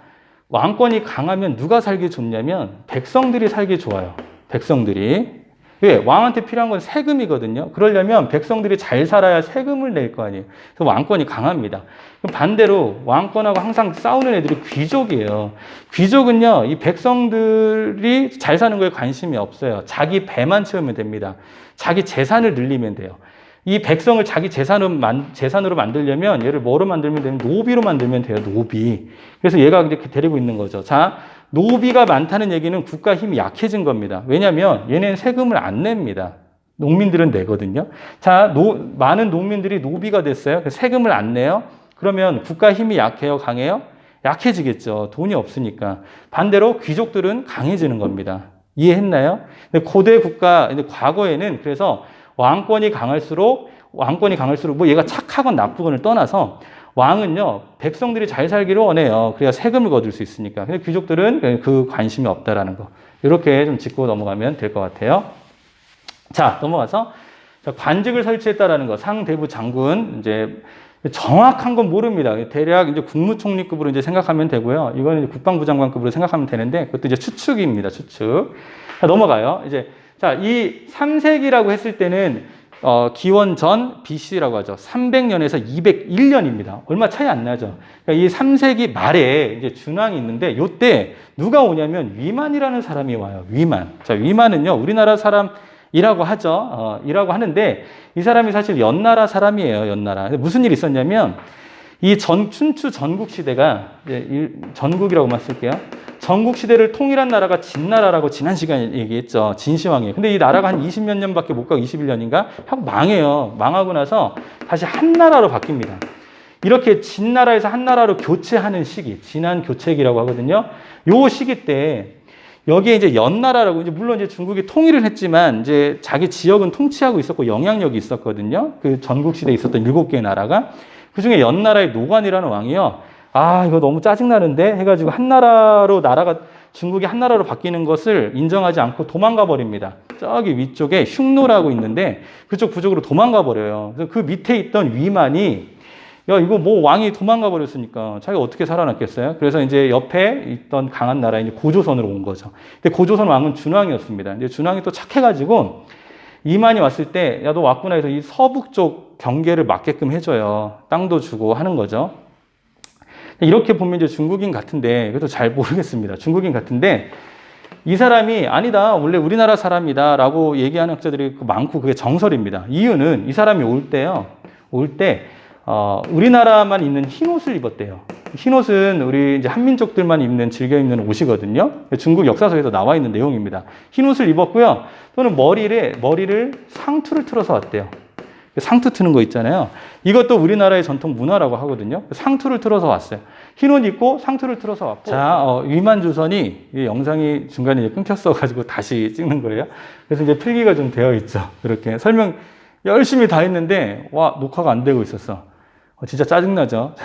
왕권이 강하면 누가 살기 좋냐면 백성들이 살기 좋아요. 백성들이. 왜? 왕한테 필요한 건 세금이거든요. 그러려면 백성들이 잘 살아야 세금을 낼 거 아니에요. 그래서 왕권이 강합니다. 반대로 왕권하고 항상 싸우는 애들이 귀족이에요. 귀족은요, 이 백성들이 잘 사는 거에 관심이 없어요. 자기 배만 채우면 됩니다. 자기 재산을 늘리면 돼요. 이 백성을 자기 재산으로 만들려면 얘를 뭐로 만들면 되면 노비로 만들면 돼요. 노비. 그래서 얘가 이렇게 데리고 있는 거죠. 자, 노비가 많다는 얘기는 국가 힘이 약해진 겁니다. 왜냐하면 얘네는 세금을 안 냅니다. 농민들은 내거든요. 자, 많은 농민들이 노비가 됐어요. 세금을 안 내요. 그러면 국가 힘이 약해요? 강해요? 약해지겠죠. 돈이 없으니까. 반대로 귀족들은 강해지는 겁니다. 이해했나요? 고대 국가, 과거에는 그래서 왕권이 강할수록 뭐 얘가 착하건 나쁘건을 떠나서 왕은요, 백성들이 잘 살기를 원해요. 그래야 세금을 거둘 수 있으니까. 근데 귀족들은 그 관심이 없다라는 거. 이렇게 좀 짚고 넘어가면 될 것 같아요. 자, 넘어가서 관직을 설치했다라는 거. 상, 대부, 장군. 이제 정확한 건 모릅니다. 대략 이제 국무총리급으로 이제 생각하면 되고요. 이거는 이제 국방부 장관급으로 생각하면 되는데 그것도 이제 추측입니다. 추측. 자, 넘어가요. 자, 이 3세기라고 했을 때는 기원 전 BC라고 하죠. 300년에서 201년입니다. 얼마 차이 안 나죠. 그러니까 이 3세기 말에 이제 준왕이 있는데 요때 누가 오냐면 위만이라는 사람이 와요. 위만. 자, 위만은요, 우리나라 사람이라고 하죠. 이라고 하는데 이 사람이 사실 연나라 사람이에요. 연나라. 무슨 일이 있었냐면 이 춘추 전국 시대가 전국이라고만 쓸게요. 전국 시대를 통일한 나라가 진나라라고 지난 시간에 얘기했죠. 진시황이에요. 근데 이 나라가 한 20몇 년밖에 못 가고 21년인가 하고 망해요. 망하고 나서 다시 한나라로 바뀝니다. 이렇게 진나라에서 한나라로 교체하는 시기, 진한 교체기라고 하거든요. 요 시기 때 여기에 이제 연나라라고 물론 이제 중국이 통일을 했지만 이제 자기 지역은 통치하고 있었고 영향력이 있었거든요. 그 전국 시대에 있었던 7개의 나라가 그 중에 연나라의 노관이라는 왕이요. 이거 너무 짜증나는데 해가지고 중국이 한나라로 바뀌는 것을 인정하지 않고 도망가 버립니다. 저기 위쪽에 흉노라고 있는데 그쪽 부족으로 도망가 버려요. 그래서 그 밑에 있던 위만이 이거 뭐 왕이 도망가 버렸으니까 자기가 어떻게 살아남겠어요? 그래서 이제 옆에 있던 강한 나라에 이제 고조선으로 온 거죠. 근데 고조선 왕은 준왕이었습니다. 근데 준왕이 또 착해가지고 이만이 왔을 때 야, 너 왔구나 해서 이 서북 쪽 경계를 막게끔 해줘요. 땅도 주고 하는 거죠. 이렇게 보면 이제 중국인 같은데, 그래도 잘 모르겠습니다. 중국인 같은데, 이 사람이 아니다, 원래 우리나라 사람이다 라고 얘기하는 학자들이 많고 그게 정설입니다. 이유는 이 사람이 올 때, 우리나라만 입는 흰 옷을 입었대요. 흰 옷은 우리 이제 한민족들만 즐겨 입는 옷이거든요. 중국 역사서에서 나와 있는 내용입니다. 흰 옷을 입었고요. 또는 머리를 상투를 틀어서 왔대요. 상투 트는 거 있잖아요. 이것도 우리나라의 전통 문화라고 하거든요. 상투를 틀어서 왔어요. 흰 옷 입고 상투를 틀어서 왔고. 자, 위만조선이 이 영상이 중간에 끊겼어가지고 다시 찍는 거예요. 그래서 이제 필기가 좀 되어 있죠. 이렇게 설명 열심히 다 했는데 녹화가 안 되고 있었어. 진짜 짜증나죠.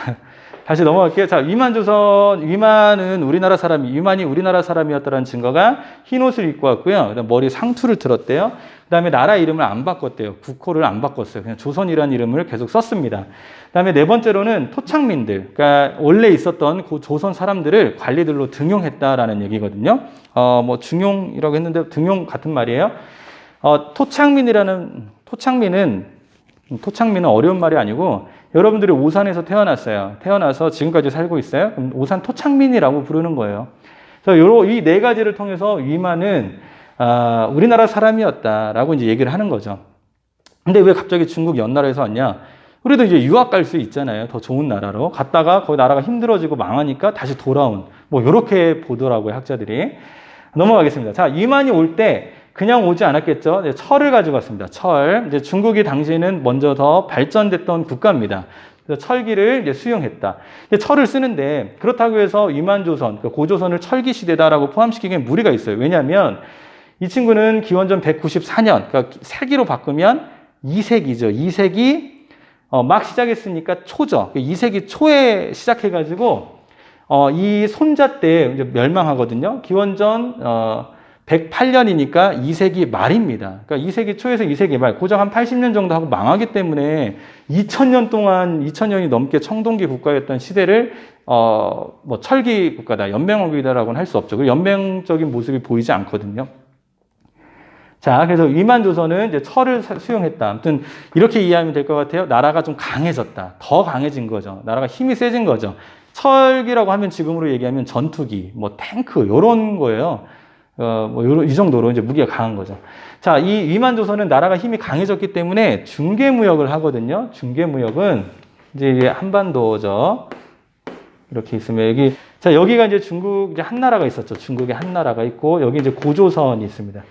다시 넘어갈게요. 자, 위만은 위만이 우리나라 사람이었다는 증거가 흰 옷을 입고 왔고요. 그다음 머리 상투를 틀었대요. 그다음에 나라 이름을 안 바꿨대요. 국호를 안 바꿨어요. 그냥 조선이라는 이름을 계속 썼습니다. 그다음에 네 번째로는 토착민들, 그러니까 원래 있었던 그 조선 사람들을 관리들로 등용했다라는 얘기거든요. 뭐 중용이라고 했는데 등용 같은 말이에요. 토착민은 어려운 말이 아니고 여러분들이 오산에서 태어났어요. 태어나서 지금까지 살고 있어요. 그럼 오산 토착민이라고 부르는 거예요. 그래서 이 네 가지를 통해서 위만은 우리나라 사람이었다라고 이제 얘기를 하는 거죠. 근데 왜 갑자기 중국 연나라에서 왔냐? 우리도 이제 유학 갈 수 있잖아요. 더 좋은 나라로. 갔다가 거기 나라가 힘들어지고 망하니까 다시 돌아온. 뭐, 요렇게 보더라고요, 학자들이. 넘어가겠습니다. 자, 위만이 올 때 그냥 오지 않았겠죠. 이제 철을 가지고 왔습니다. 철. 이제 중국이 당시에는 먼저 더 발전됐던 국가입니다. 그래서 철기를 이제 수용했다. 철을 쓰는데 그렇다고 해서 위만조선, 그러니까 고조선을 철기 시대다라고 포함시키기엔 무리가 있어요. 왜냐하면 이 친구는 기원전 194년, 그러니까 세기로 바꾸면 2세기죠. 2세기 막 시작했으니까 초죠. 2세기 초에 시작해가지고 이 손자 때 이제 멸망하거든요. 기원전 108년이니까 2세기 말입니다. 그러니까 2세기 초에서 2세기 말, 고작 한 80년 정도 하고 망하기 때문에 2000년 동안, 2000년이 넘게 청동기 국가였던 시대를 뭐 철기 국가다, 연맹왕국이다라고는 할 수 없죠. 그리고 연맹적인 모습이 보이지 않거든요. 자, 그래서 위만조선은 이제 철을 수용했다. 아무튼 이렇게 이해하면 될 것 같아요. 나라가 좀 강해졌다. 더 강해진 거죠. 나라가 힘이 세진 거죠. 철기라고 하면 지금으로 얘기하면 전투기, 뭐 탱크 이런 거예요. 이 정도로 이제 무기가 강한 거죠. 자, 이 위만조선은 나라가 힘이 강해졌기 때문에 중개무역을 하거든요. 중개무역은 이제 한반도죠. 이렇게 있으면 여기가 이제 중국 이제 한 나라가 있었죠. 중국에 한 나라가 있고 여기 이제 고조선이 있습니다.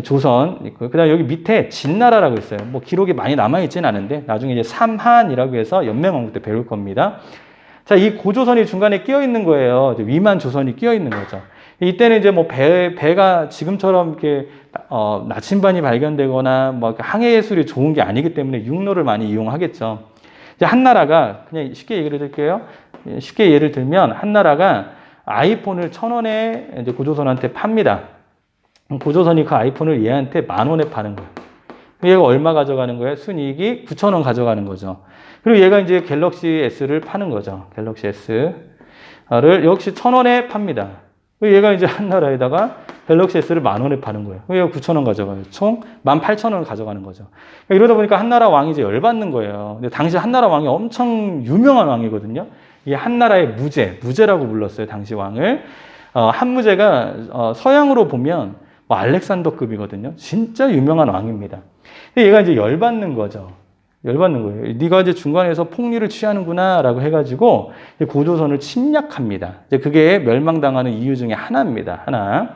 조선 있고 그다음 여기 밑에 진나라라고 있어요. 뭐 기록이 많이 남아 있지는 않은데 나중에 이제 삼한이라고 해서 연맹왕국 때 배울 겁니다. 자, 이 고조선이 중간에 끼어 있는 거예요. 위만 조선이 끼어 있는 거죠. 이때는 이제 뭐 배가 지금처럼 이렇게 나침반이 발견되거나 뭐 항해 예술이 좋은 게 아니기 때문에 육로를 많이 이용하겠죠. 이제 한 나라가 그냥 쉽게 얘기를 드릴게요. 쉽게 예를 들면 한 나라가 아이폰을 1,000원에 이제 고조선한테 팝니다. 고조선이 그 아이폰을 얘한테 10,000원에 파는 거예요. 얘가 얼마 가져가는 거예요? 순이익이 9,000원 가져가는 거죠. 그리고 얘가 이제 갤럭시 S를 파는 거죠. 갤럭시 S를 역시 1,000원에 팝니다. 얘가 이제 한 나라에다가 갤럭시 S를 10,000원에 파는 거예요. 얘가 9,000원 가져가요. 총 18,000원을 가져가는 거죠. 이러다 보니까 한 나라 왕이 이제 열받는 거예요. 근데 당시 한 나라 왕이 엄청 유명한 왕이거든요. 이게 한 나라의 무제라고 불렀어요. 당시 왕을. 한무제가 서양으로 보면 뭐 알렉산더급이거든요. 진짜 유명한 왕입니다. 근데 얘가 이제 열받는 거죠. 열받는 거예요. 네가 이제 중간에서 폭리를 취하는구나라고 해가지고 고조선을 침략합니다. 이제 그게 멸망당하는 이유 중에 하나입니다. 하나.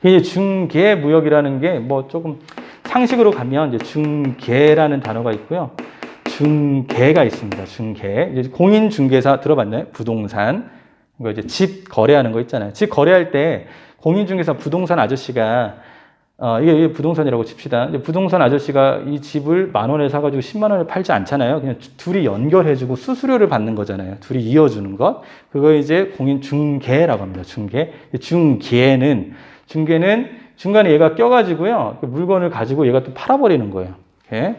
이제 중개 무역이라는 게 뭐 조금 상식으로 가면 이제 중개라는 단어가 있고요. 중개가 있습니다. 중개. 이제 공인중개사 들어봤나요? 부동산. 이거 이제 집 거래하는 거 있잖아요. 집 거래할 때 공인중개사 부동산 아저씨가 이게 부동산이라고 칩시다. 이제 부동산 아저씨가 이 집을 10,000원에 사가지고 100,000원에 팔지 않잖아요. 그냥 둘이 연결해주고 수수료를 받는 거잖아요. 둘이 이어주는 것. 그거 이제 공인중개라고 합니다. 중개. 중개는 중간에 얘가 껴가지고요. 그 물건을 가지고 얘가 또 팔아버리는 거예요. 이렇게.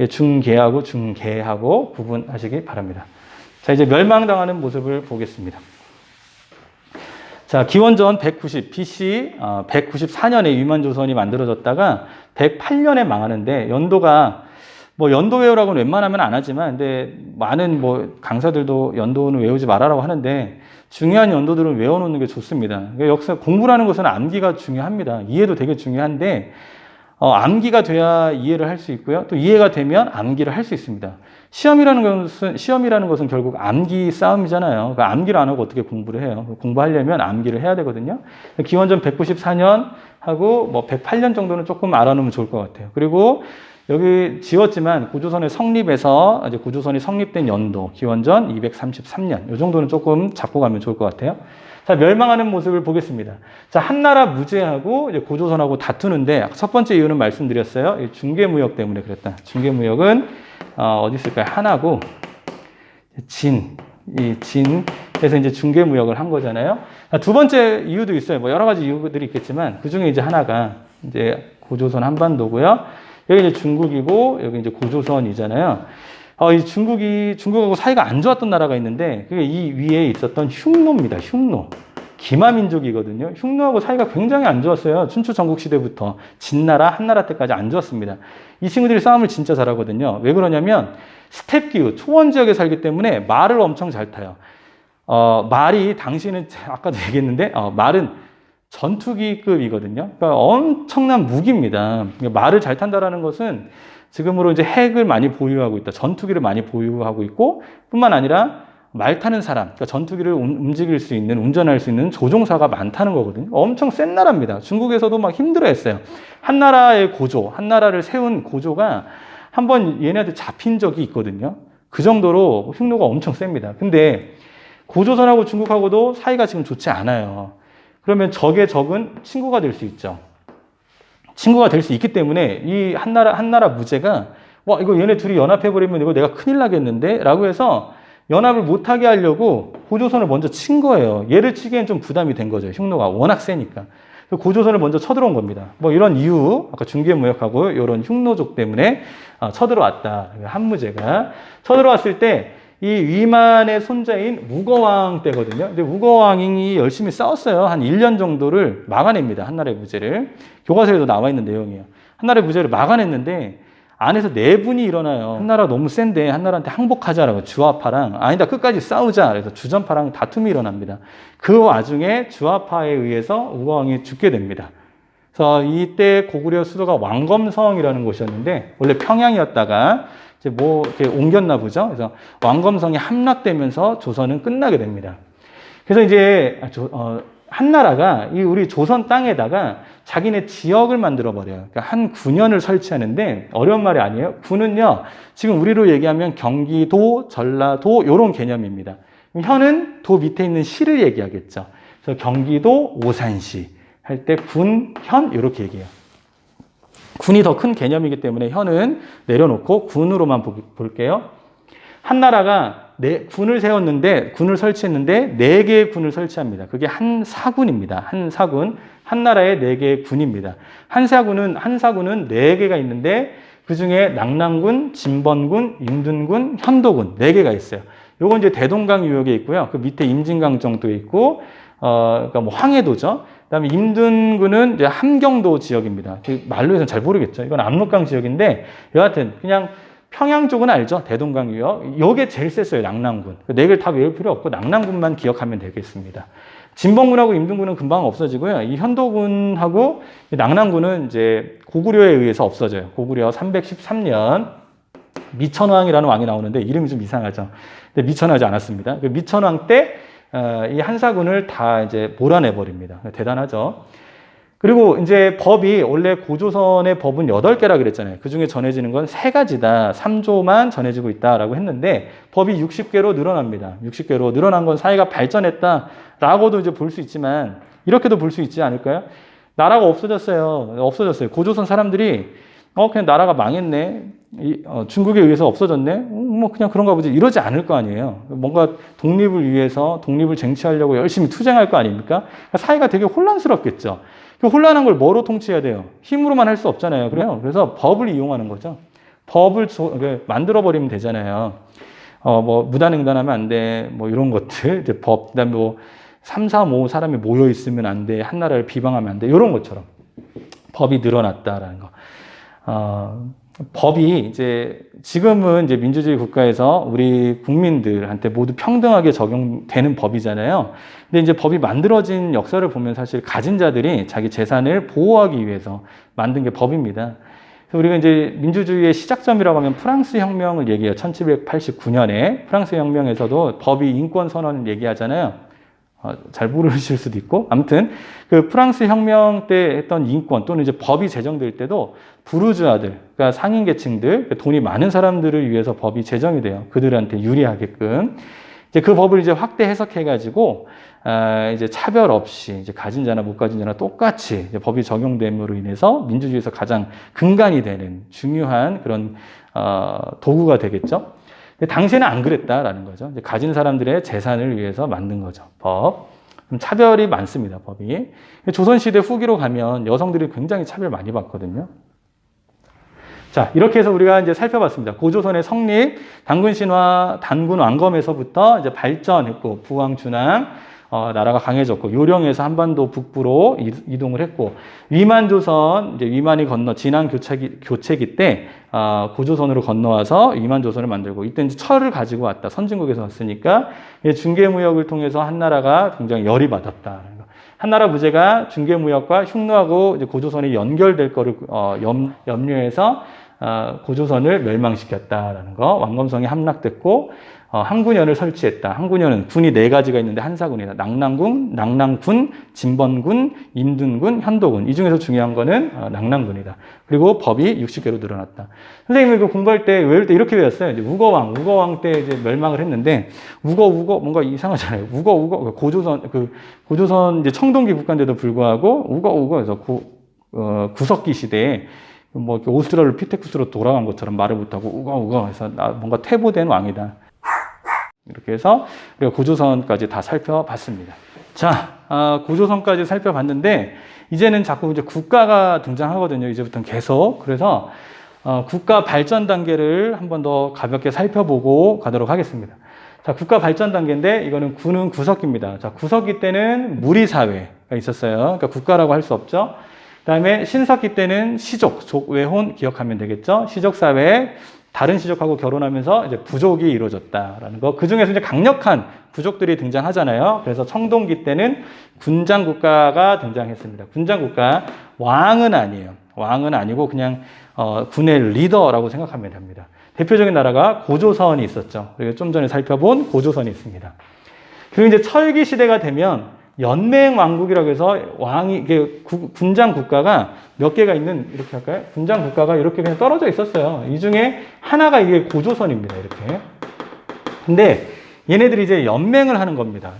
중개하고 구분하시기 바랍니다. 자, 이제 멸망당하는 모습을 보겠습니다. 자, 기원전 190 BC 194년에 위만조선이 만들어졌다가 108년에 망하는데 연도가 뭐 연도 외우라고는 웬만하면 안 하지만 근데 많은 뭐 강사들도 연도는 외우지 말아라고 하는데 중요한 연도들은 외워놓는 게 좋습니다. 역사 공부라는 것은 암기가 중요합니다. 이해도 되게 중요한데 암기가 돼야 이해를 할 수 있고요. 또 이해가 되면 암기를 할 수 있습니다. 시험이라는 것은 결국 암기 싸움이잖아요. 그러니까 암기를 안 하고 어떻게 공부를 해요? 공부하려면 암기를 해야 되거든요. 기원전 194년 하고 뭐 108년 정도는 조금 알아놓으면 좋을 것 같아요. 그리고 여기 지웠지만 고조선의 성립에서 이제 고조선이 성립된 연도 기원전 233년 이 정도는 조금 잡고 가면 좋을 것 같아요. 자, 멸망하는 모습을 보겠습니다. 자, 한나라 무제하고 이제 고조선하고 다투는데 첫 번째 이유는 말씀드렸어요. 중개무역 때문에 그랬다. 중개무역은 어디 있을까요? 하나고 그래서 이제 중개무역을 한 거잖아요. 두 번째 이유도 있어요. 뭐 여러 가지 이유들이 있겠지만 그 중에 이제 하나가 이제 고조선 한반도고요. 여기 이제 중국이고 여기 이제 고조선이잖아요. 이 중국하고 사이가 안 좋았던 나라가 있는데 그게 이 위에 있었던 흉노입니다. 흉노. 기마민족이거든요. 흉노하고 사이가 굉장히 안 좋았어요. 춘추 전국 시대부터 진나라, 한나라 때까지 안 좋았습니다. 이 친구들이 싸움을 진짜 잘하거든요. 왜 그러냐면 스텝 기후, 초원 지역에 살기 때문에 말을 엄청 잘 타요. 말이 당시는 아까도 얘기했는데 말은 전투기급이거든요. 그러니까 엄청난 무기입니다. 그러니까 말을 잘 탄다라는 것은 지금으로 이제 핵을 많이 보유하고 있다. 전투기를 많이 보유하고 있고 뿐만 아니라 말 타는 사람, 그러니까 전투기를 움직일 수 있는, 운전할 수 있는 조종사가 많다는 거거든요. 엄청 센 나라입니다. 중국에서도 막 힘들어했어요. 한나라의 고조, 한나라를 세운 고조가 한번 얘네한테 잡힌 적이 있거든요. 그 정도로 흉노가 엄청 셉니다. 근데 고조선하고 중국하고도 사이가 지금 좋지 않아요. 그러면 적의 적은 친구가 될 수 있죠. 친구가 될 수 있기 때문에 이 한나라 무제가 이거 얘네 둘이 연합해버리면 이거 내가 큰일 나겠는데? 라고 해서 연합을 못하게 하려고 고조선을 먼저 친 거예요. 얘를 치기엔 좀 부담이 된 거죠. 흉노가 워낙 세니까. 고조선을 먼저 쳐들어온 겁니다. 이런 이유, 아까 중개무역하고 이런 흉노족 때문에 쳐들어왔다. 한무제가. 쳐들어왔을 때 이 위만의 손자인 우거왕 때거든요. 근데 우거왕이 열심히 싸웠어요. 한 1년 정도를 막아냅니다. 한나라의 무제를. 교과서에도 나와 있는 내용이에요. 한나라의 무제를 막아냈는데 안에서 내분이 일어나요. 한나라 너무 센데 한나라한테 항복하자라고 주아파랑 아니다 끝까지 싸우자 그래서 주전파랑 다툼이 일어납니다. 그 와중에 주아파에 의해서 우거왕이 죽게 됩니다. 그래서 이때 고구려 수도가 왕검성이라는 곳이었는데 원래 평양이었다가 이제 이렇게 옮겼나 보죠. 그래서 왕검성이 함락되면서 조선은 끝나게 됩니다. 그래서 이제 한나라가 이 우리 조선 땅에다가 자기네 지역을 만들어 버려요. 그러니까 한 군현을 설치하는데 어려운 말이 아니에요. 군은요, 지금 우리로 얘기하면 경기도, 전라도 이런 개념입니다. 현은 도 밑에 있는 시를 얘기하겠죠. 그래서 경기도 오산시 할 때 군, 현 이렇게 얘기해요. 군이 더 큰 개념이기 때문에 현은 내려놓고 군으로만 볼게요. 한나라가 군을 세웠는데, 군을 설치했는데 4개의 군을 설치합니다. 그게 한 사군입니다. 한 사군. 한나라의 4개의 군입니다. 한 사군은 4개가 있는데 그 중에 낙랑군, 진번군, 임둔군, 현도군 4개가 있어요. 요건 이제 대동강 유역에 있고요. 그 밑에 임진강정도에 있고, 그러니까 황해도죠. 그다음에 임둔군은 이제 함경도 지역입니다. 말로 해서는 잘 모르겠죠. 이건 압록강 지역인데 여하튼 그냥 평양 쪽은 알죠. 대동강 유역. 요게 제일 셌어요. 낙랑군. 4개를 다 외울 필요 없고 낙랑군만 기억하면 되겠습니다. 진번군하고 임둔군은 금방 없어지고요. 이 현도군하고 낙랑군은 이제 고구려에 의해서 없어져요. 고구려 313년 미천왕이라는 왕이 나오는데 이름이 좀 이상하죠. 근데 미천하지 않았습니다. 그 미천왕 때 이 한사군을 다 이제 몰아내 버립니다. 대단하죠. 그리고 이제 법이 원래 고조선의 법은 8개라 그랬잖아요. 그 중에 전해지는 건 3가지다. 3조만 전해지고 있다라고 했는데 법이 60개로 늘어납니다. 60개로 늘어난 건 사회가 발전했다라고도 이제 볼 수 있지만 이렇게도 볼 수 있지 않을까요? 나라가 없어졌어요. 고조선 사람들이 그냥 나라가 망했네. 중국에 의해서 없어졌네. 뭐 그냥 그런가 보지. 이러지 않을 거 아니에요. 뭔가 독립을 위해서 독립을 쟁취하려고 열심히 투쟁할 거 아닙니까? 사회가 되게 혼란스럽겠죠. 그 혼란한 걸 뭐로 통치해야 돼요? 힘으로만 할 수 없잖아요. 그래서 법을 이용하는 거죠. 법을 만들어 버리면 되잖아요. 무단횡단하면 안 돼. 이런 것들. 이제 법. 그다음에 3, 4, 5 사람이 모여 있으면 안 돼. 한나라를 비방하면 안 돼. 이런 것처럼 법이 늘어났다라는 거. 법이 이제 지금은 이제 민주주의 국가에서 우리 국민들한테 모두 평등하게 적용되는 법이잖아요. 근데 이제 법이 만들어진 역사를 보면 사실 가진 자들이 자기 재산을 보호하기 위해서 만든 게 법입니다. 그래서 우리가 이제 민주주의의 시작점이라고 하면 프랑스 혁명을 얘기해요. 1789년에 프랑스 혁명에서도 법이 인권 선언을 얘기하잖아요. 잘 모르실 수도 있고 아무튼 그 프랑스 혁명 때 했던 인권 또는 이제 법이 제정될 때도 부르주아들 그러니까 상인 계층들 돈이 많은 사람들을 위해서 법이 제정이 돼요. 그들한테 유리하게끔 이제 그 법을 이제 확대 해석해 가지고 이제 차별 없이 이제 가진 자나 못 가진 자나 똑같이 이제 법이 적용됨으로 인해서 민주주의에서 가장 근간이 되는 중요한 그런 도구가 되겠죠. 근데 당시에는 안 그랬다라는 거죠. 이제 가진 사람들의 재산을 위해서 만든 거죠. 법. 좀 차별이 많습니다, 법이. 조선시대 후기로 가면 여성들이 굉장히 차별 많이 받거든요. 자, 이렇게 해서 우리가 이제 살펴봤습니다. 고조선의 성립, 단군 신화, 단군 왕검에서부터 이제 발전했고, 부왕, 준왕, 나라가 강해졌고, 요령에서 한반도 북부로 이동을 했고, 위만조선, 이제 위만이 건너 진안 교체기 때, 고조선으로 건너와서 위만조선을 만들고, 이때 이제 철을 가지고 왔다. 선진국에서 왔으니까, 중개무역을 통해서 한나라가 굉장히 열이 받았다. 한나라 부제가 중개무역과 흉노하고 이제 고조선이 연결될 거를 염려해서 고조선을 멸망시켰다라는 거. 왕검성이 함락됐고 항군연을 설치했다. 항군연은 군이 4가지가 있는데 한사군이다. 낙랑군, 낙랑군, 진번군, 임둔군, 현도군. 이 중에서 중요한 거는 낙랑군이다. 그리고 법이 60개로 늘어났다. 선생님이 이거 공부할 때 외울 때 이렇게 외웠어요. 이제 우거왕 때 이제 멸망을 했는데 우거 뭔가 이상하잖아요. 우거 고조선 이제 청동기 국가인데도 불구하고 우거에서 구석기 시대에 뭐 이렇게 오스트랄로피테쿠스로 돌아간 것처럼 말을 못하고 우거 해서 뭔가 퇴보된 왕이다. 이렇게 해서 우리가 고조선까지 다 살펴봤습니다. 자, 고조선까지 살펴봤는데 이제는 자꾸 이제 국가가 등장하거든요. 이제부터는 계속. 그래서 국가 발전 단계를 한 번 더 가볍게 살펴보고 가도록 하겠습니다. 자, 국가 발전 단계인데 이거는 군은 구석기입니다. 자, 구석기 때는 무리사회가 있었어요. 그러니까 국가라고 할 수 없죠. 그다음에 신석기 때는 시족, 족외혼 기억하면 되겠죠. 시족사회에 다른 시족하고 결혼하면서 이제 부족이 이루어졌다라는 거. 그 중에서 이제 강력한 부족들이 등장하잖아요. 그래서 청동기 때는 군장국가가 등장했습니다. 군장국가, 왕은 아니에요. 왕은 아니고 그냥 군의 리더라고 생각하면 됩니다. 대표적인 나라가 고조선이 있었죠. 그리고 좀 전에 살펴본 고조선이 있습니다. 그리고 이제 철기 시대가 되면 연맹왕국이라고 해서 군장 국가가 몇 개가 있는, 이렇게 할까요? 군장 국가가 이렇게 그냥 떨어져 있었어요. 이 중에 하나가 이게 고조선입니다. 이렇게. 근데 얘네들이 이제 연맹을 하는 겁니다.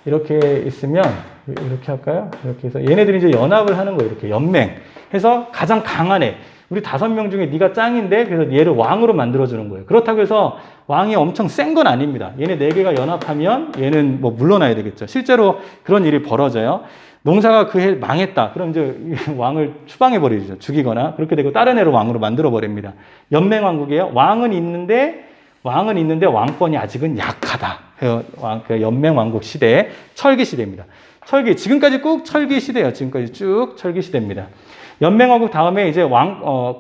이렇게 있으면, 이렇게 할까요? 이렇게 해서 얘네들이 이제 연합을 하는 거예요. 이렇게 연맹. 해서 가장 강한 애. 우리 5명 중에 네가 짱인데, 그래서 얘를 왕으로 만들어주는 거예요. 그렇다고 해서 왕이 엄청 센 건 아닙니다. 얘네 4개가 연합하면 얘는 뭐 물러나야 되겠죠. 실제로 그런 일이 벌어져요. 농사가 그 해 망했다. 그럼 이제 왕을 추방해버리죠. 죽이거나. 그렇게 되고 다른 애를 왕으로 만들어버립니다. 연맹왕국이에요. 왕은 있는데 왕권이 아직은 약하다. 그 연맹왕국 시대, 철기 시대입니다. 지금까지 꼭 철기 시대예요. 지금까지 쭉 철기 시대입니다. 연맹왕국 다음에 이제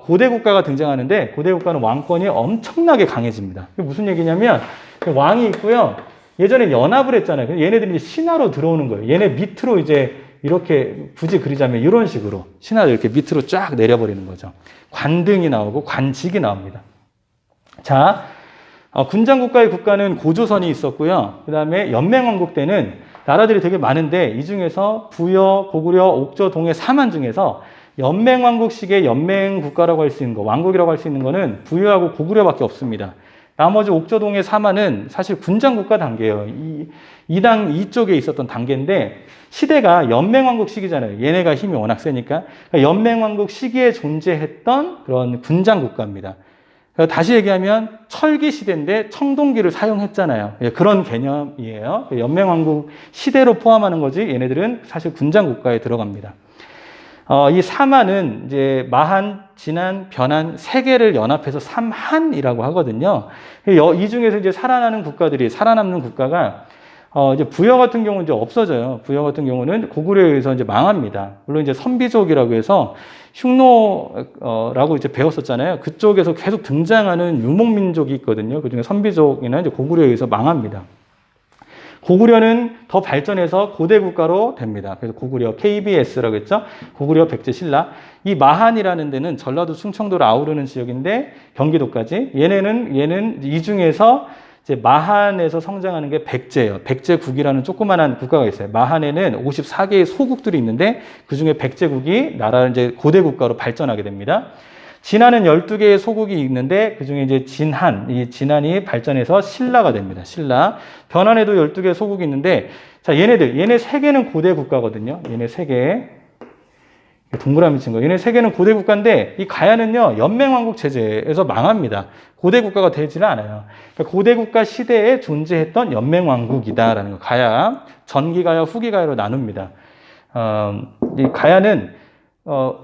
고대 국가가 등장하는데, 고대 국가는 왕권이 엄청나게 강해집니다. 그게 무슨 얘기냐면, 왕이 있고요. 예전에 연합을 했잖아요. 얘네들이 이제 신하로 들어오는 거예요. 얘네 밑으로 이제 이렇게 굳이 그리자면 이런 식으로 신하를 이렇게 밑으로 쫙 내려버리는 거죠. 관등이 나오고 관직이 나옵니다. 자, 군장국가의 국가는 고조선이 있었고요. 그 다음에 연맹왕국 때는 나라들이 되게 많은데, 이 중에서 부여, 고구려, 옥저, 동해, 사만 중에서 연맹왕국식의 연맹국가라고 할 수 있는 거, 왕국이라고 할 수 있는 거는 부여하고 고구려밖에 없습니다. 나머지 옥저동의 사만은 사실 군장국가 단계예요. 이쪽에 있었던 단계인데, 시대가 연맹왕국 시기잖아요. 얘네가 힘이 워낙 세니까. 그러니까 연맹왕국 시기에 존재했던 그런 군장국가입니다. 그러니까 다시 얘기하면 철기 시대인데 청동기를 사용했잖아요. 그런 개념이에요. 연맹왕국 시대로 포함하는 거지, 얘네들은 사실 군장국가에 들어갑니다. 이 사만은 이제 마한, 진한, 변한 3개를 연합해서 삼한이라고 하거든요. 이 중에서 이제 살아남는 국가가 이제 부여 같은 경우는 이제 없어져요. 부여 같은 경우는 고구려에 의해서 이제 망합니다. 물론 이제 선비족이라고 해서 흉노라고 이제 배웠었잖아요. 그쪽에서 계속 등장하는 유목민족이 있거든요. 그중에 선비족이나 이제 고구려에 의해서 망합니다. 고구려는 더 발전해서 고대 국가로 됩니다. 그래서 고구려 KBS라고 했죠. 고구려 백제 신라. 이 마한이라는 데는 전라도 충청도를 아우르는 지역인데 경기도까지. 얘는 이 중에서 이제 마한에서 성장하는 게 백제예요. 백제국이라는 조그만한 국가가 있어요. 마한에는 54개의 소국들이 있는데 그 중에 백제국이 나라를 이제 고대 국가로 발전하게 됩니다. 진한은 12개의 소국이 있는데 그 중에 이제 이 진한이 발전해서 신라가 됩니다. 신라. 변환에도 12개의 소국이 있는데, 자, 얘네 3개는 고대 국가거든요. 얘네 3개. 동그라미 친 거. 얘네 세 개는 고대 국가인데 이 가야는요 연맹왕국 체제에서 망합니다. 고대 국가가 되지는 않아요. 그러니까 고대 국가 시대에 존재했던 연맹왕국이다라는 거. 가야 전기가야 후기가야로 나눕니다. 이 가야는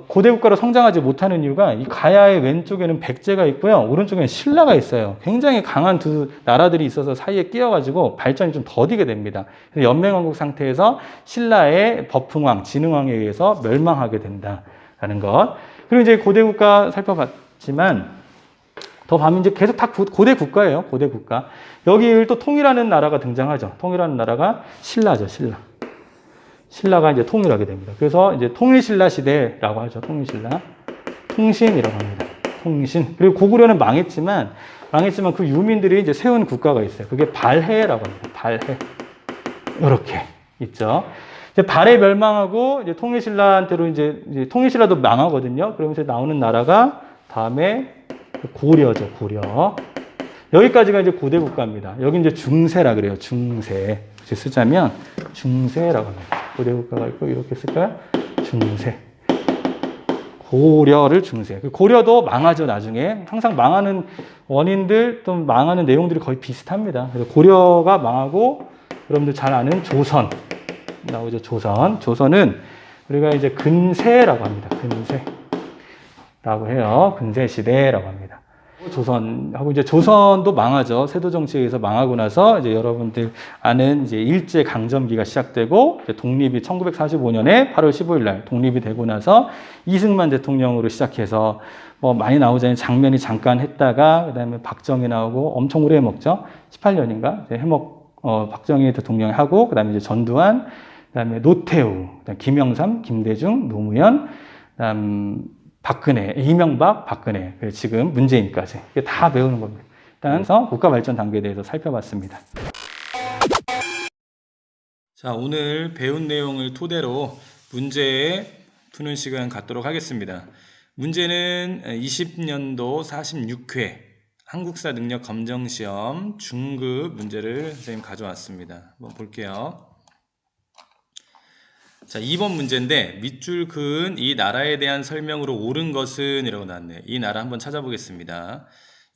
고대 국가로 성장하지 못하는 이유가 이 가야의 왼쪽에는 백제가 있고요. 오른쪽에는 신라가 있어요. 굉장히 강한 두 나라들이 있어서 사이에 끼어가지고 발전이 좀 더디게 됩니다. 연맹왕국 상태에서 신라의 법흥왕, 진흥왕에 의해서 멸망하게 된다라는 것. 그리고 이제 고대 국가 살펴봤지만 더 가면 이제 계속 다 고대 국가예요. 고대 국가. 여기 또 통일하는 나라가 등장하죠. 통일하는 나라가 신라죠. 신라. 신라가 이제 통일하게 됩니다. 그래서 이제 통일신라 시대라고 하죠. 통일신라. 통신이라고 합니다. 통신. 그리고 고구려는 망했지만 그 유민들이 이제 세운 국가가 있어요. 그게 발해라고 합니다. 발해. 이렇게 있죠. 이제 발해 멸망하고 이제 통일신라한테로 이제 통일신라도 망하거든요. 그러면서 나오는 나라가 다음에 고려죠. 고려. 여기까지가 이제 고대 국가입니다. 여기 이제 중세라 그래요. 중세. 쓰자면 중세라고 합니다. 고대 국가가 있고 이렇게 쓸까요? 중세. 고려를 중세. 고려도 망하죠, 나중에. 항상 망하는 원인들 또 망하는 내용들이 거의 비슷합니다. 그래서 고려가 망하고 여러분들 잘 아는 조선 나오죠. 조선. 조선은 우리가 이제 근세라고 합니다. 근세라고 해요. 근세 시대라고 합니다. 조선하고 이제 조선도 망하죠. 세도 정치에 의해서 망하고 나서 이제 여러분들 아는 이제 일제 강점기가 시작되고 독립이 1945년에 8월 15일 날 독립이 되고 나서 이승만 대통령으로 시작해서 뭐 많이 나오잖아요. 장면이 잠깐 했다가 그다음에 박정희 나오고 엄청 오래 해먹죠. 18년인가 박정희 대통령이 하고 그다음에 이제 전두환, 그다음에 노태우, 그다음에 김영삼, 김대중, 노무현, 그다음 박근혜, 이명박, 박근혜, 지금 문재인까지 다 배우는 겁니다. 일단 국가 발전 단계에 대해서 살펴봤습니다. 자, 오늘 배운 내용을 토대로 문제 푸는 시간 갖도록 하겠습니다. 문제는 20년도 46회 한국사 능력 검정시험 중급 문제를 선생님 가져왔습니다. 한번 볼게요. 자, 2번 문제인데 밑줄 그은 이 나라에 대한 설명으로 옳은 것은 이라고 나왔네요. 이 나라 한번 찾아보겠습니다.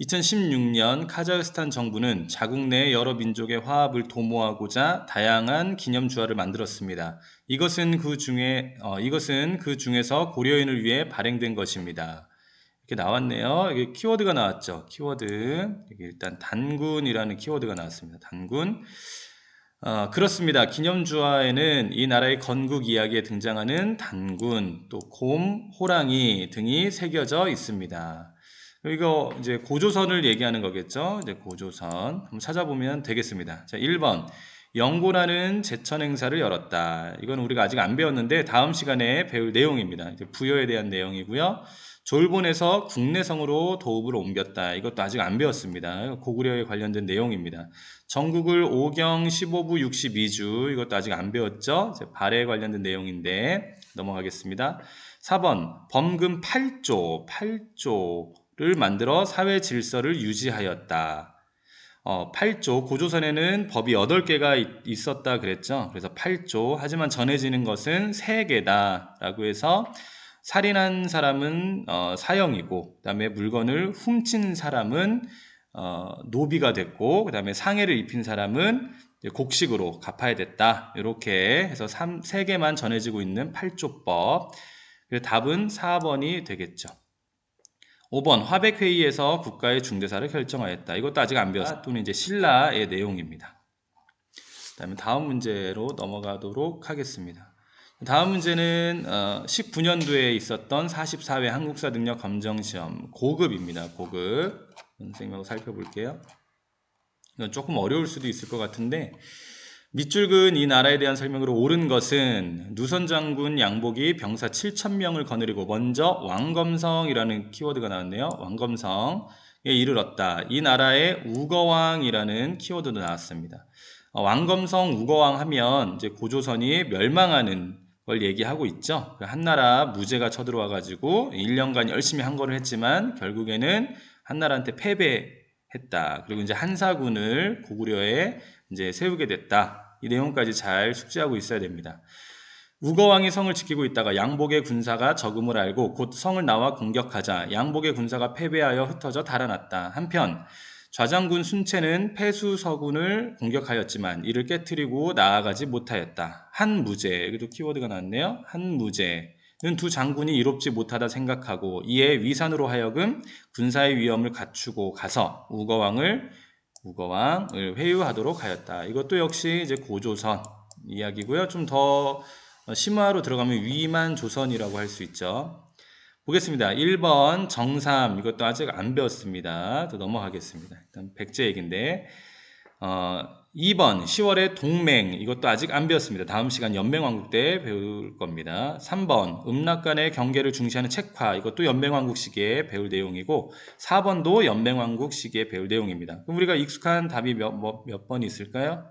2016년 카자흐스탄 정부는 자국 내 여러 민족의 화합을 도모하고자 다양한 기념주화를 만들었습니다. 이것은 그 중에서 고려인을 위해 발행된 것입니다. 이렇게 나왔네요. 여기 키워드가 나왔죠. 키워드. 여기 일단 단군이라는 키워드가 나왔습니다. 단군. 그렇습니다. 기념주화에는 이 나라의 건국 이야기에 등장하는 단군, 또 곰, 호랑이 등이 새겨져 있습니다. 이거 이제 고조선을 얘기하는 거겠죠? 이제 고조선. 한번 찾아보면 되겠습니다. 자, 1번. 영고라는 제천 행사를 열었다. 이건 우리가 아직 안 배웠는데 다음 시간에 배울 내용입니다. 이제 부여에 대한 내용이고요. 졸본에서 국내성으로 도읍을 옮겼다. 이것도 아직 안 배웠습니다. 고구려에 관련된 내용입니다. 전국을 5경 15부 62주. 이것도 아직 안 배웠죠? 발해에 관련된 내용인데 넘어가겠습니다. 4번 범금 8조를 만들어 사회 질서를 유지하였다. 8조, 고조선에는 법이 8개가 있었다 그랬죠. 그래서 8조. 하지만 전해지는 것은 3개다 라고 해서 살인한 사람은 사형이고, 그 다음에 물건을 훔친 사람은 노비가 됐고, 그 다음에 상해를 입힌 사람은 곡식으로 갚아야 됐다. 이렇게 해서 3개만 전해지고 있는 8조법. 답은 4번이 되겠죠. 5번 화백회의에서 국가의 중대사를 결정하였다. 이것도 아직 안 배웠어요. 또는 이제 신라의 내용입니다. 그다음에 다음 문제로 넘어가도록 하겠습니다. 다음 문제는 19년도에 있었던 44회 한국사 능력 검정시험 고급입니다. 고급. 선생님하고 살펴볼게요. 이건 조금 어려울 수도 있을 것 같은데 밑줄 그은 이 나라에 대한 설명으로 옳은 것은 누선 장군 양복이 병사 7,000명을 거느리고 먼저 왕검성이라는 키워드가 나왔네요. 왕검성에 이르렀다. 이 나라에 우거왕이라는 키워드도 나왔습니다. 왕검성 우거왕 하면 이제 고조선이 멸망하는 걸 얘기하고 있죠. 한나라 무제가 쳐들어와 가지고 1년간 열심히 항거를 했지만 결국에는 한나라한테 패배했다. 그리고 이제 한사군을 고구려에 이제 세우게 됐다. 이 내용까지 잘 숙지하고 있어야 됩니다. 우거왕이 성을 지키고 있다가 양복의 군사가 적음을 알고 곧 성을 나와 공격하자 양복의 군사가 패배하여 흩어져 달아났다. 한편 좌장군 순체는 패수서군을 공격하였지만 이를 깨뜨리고 나아가지 못하였다. 한무제, 여기도 키워드가 나왔네요. 한무제는 두 장군이 이롭지 못하다 생각하고 이에 위산으로 하여금 군사의 위엄을 갖추고 가서 우거왕을 회유하도록 하였다. 이것도 역시 이제 고조선 이야기고요. 좀 더 심화로 들어가면 위만조선이라고 할 수 있죠. 보겠습니다. 1번 정삼, 이것도 아직 안 배웠습니다. 또 넘어가겠습니다. 일단 백제 얘기인데 2번 10월의 동맹, 이것도 아직 안 배웠습니다. 다음 시간 연맹왕국 때 배울 겁니다. 3번 음락 간의 경계를 중시하는 책화, 이것도 연맹왕국 시기에 배울 내용이고 4번도 연맹왕국 시기에 배울 내용입니다. 그럼 우리가 익숙한 답이 몇 번이 있을까요?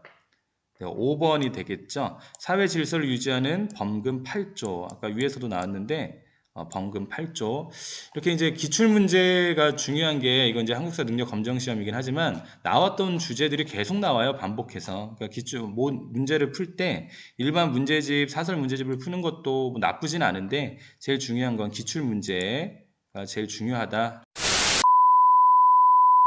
5번이 되겠죠. 사회 질서를 유지하는 범금 8조, 아까 위에서도 나왔는데 범금 8조. 이렇게 이제 기출 문제가 중요한 게, 이건 이제 한국사 능력 검정 시험이긴 하지만 나왔던 주제들이 계속 나와요, 반복해서. 그러니까 문제를 풀 때 일반 문제집, 사설 문제집을 푸는 것도 뭐 나쁘진 않은데 제일 중요한 건 기출 문제가 제일 중요하다.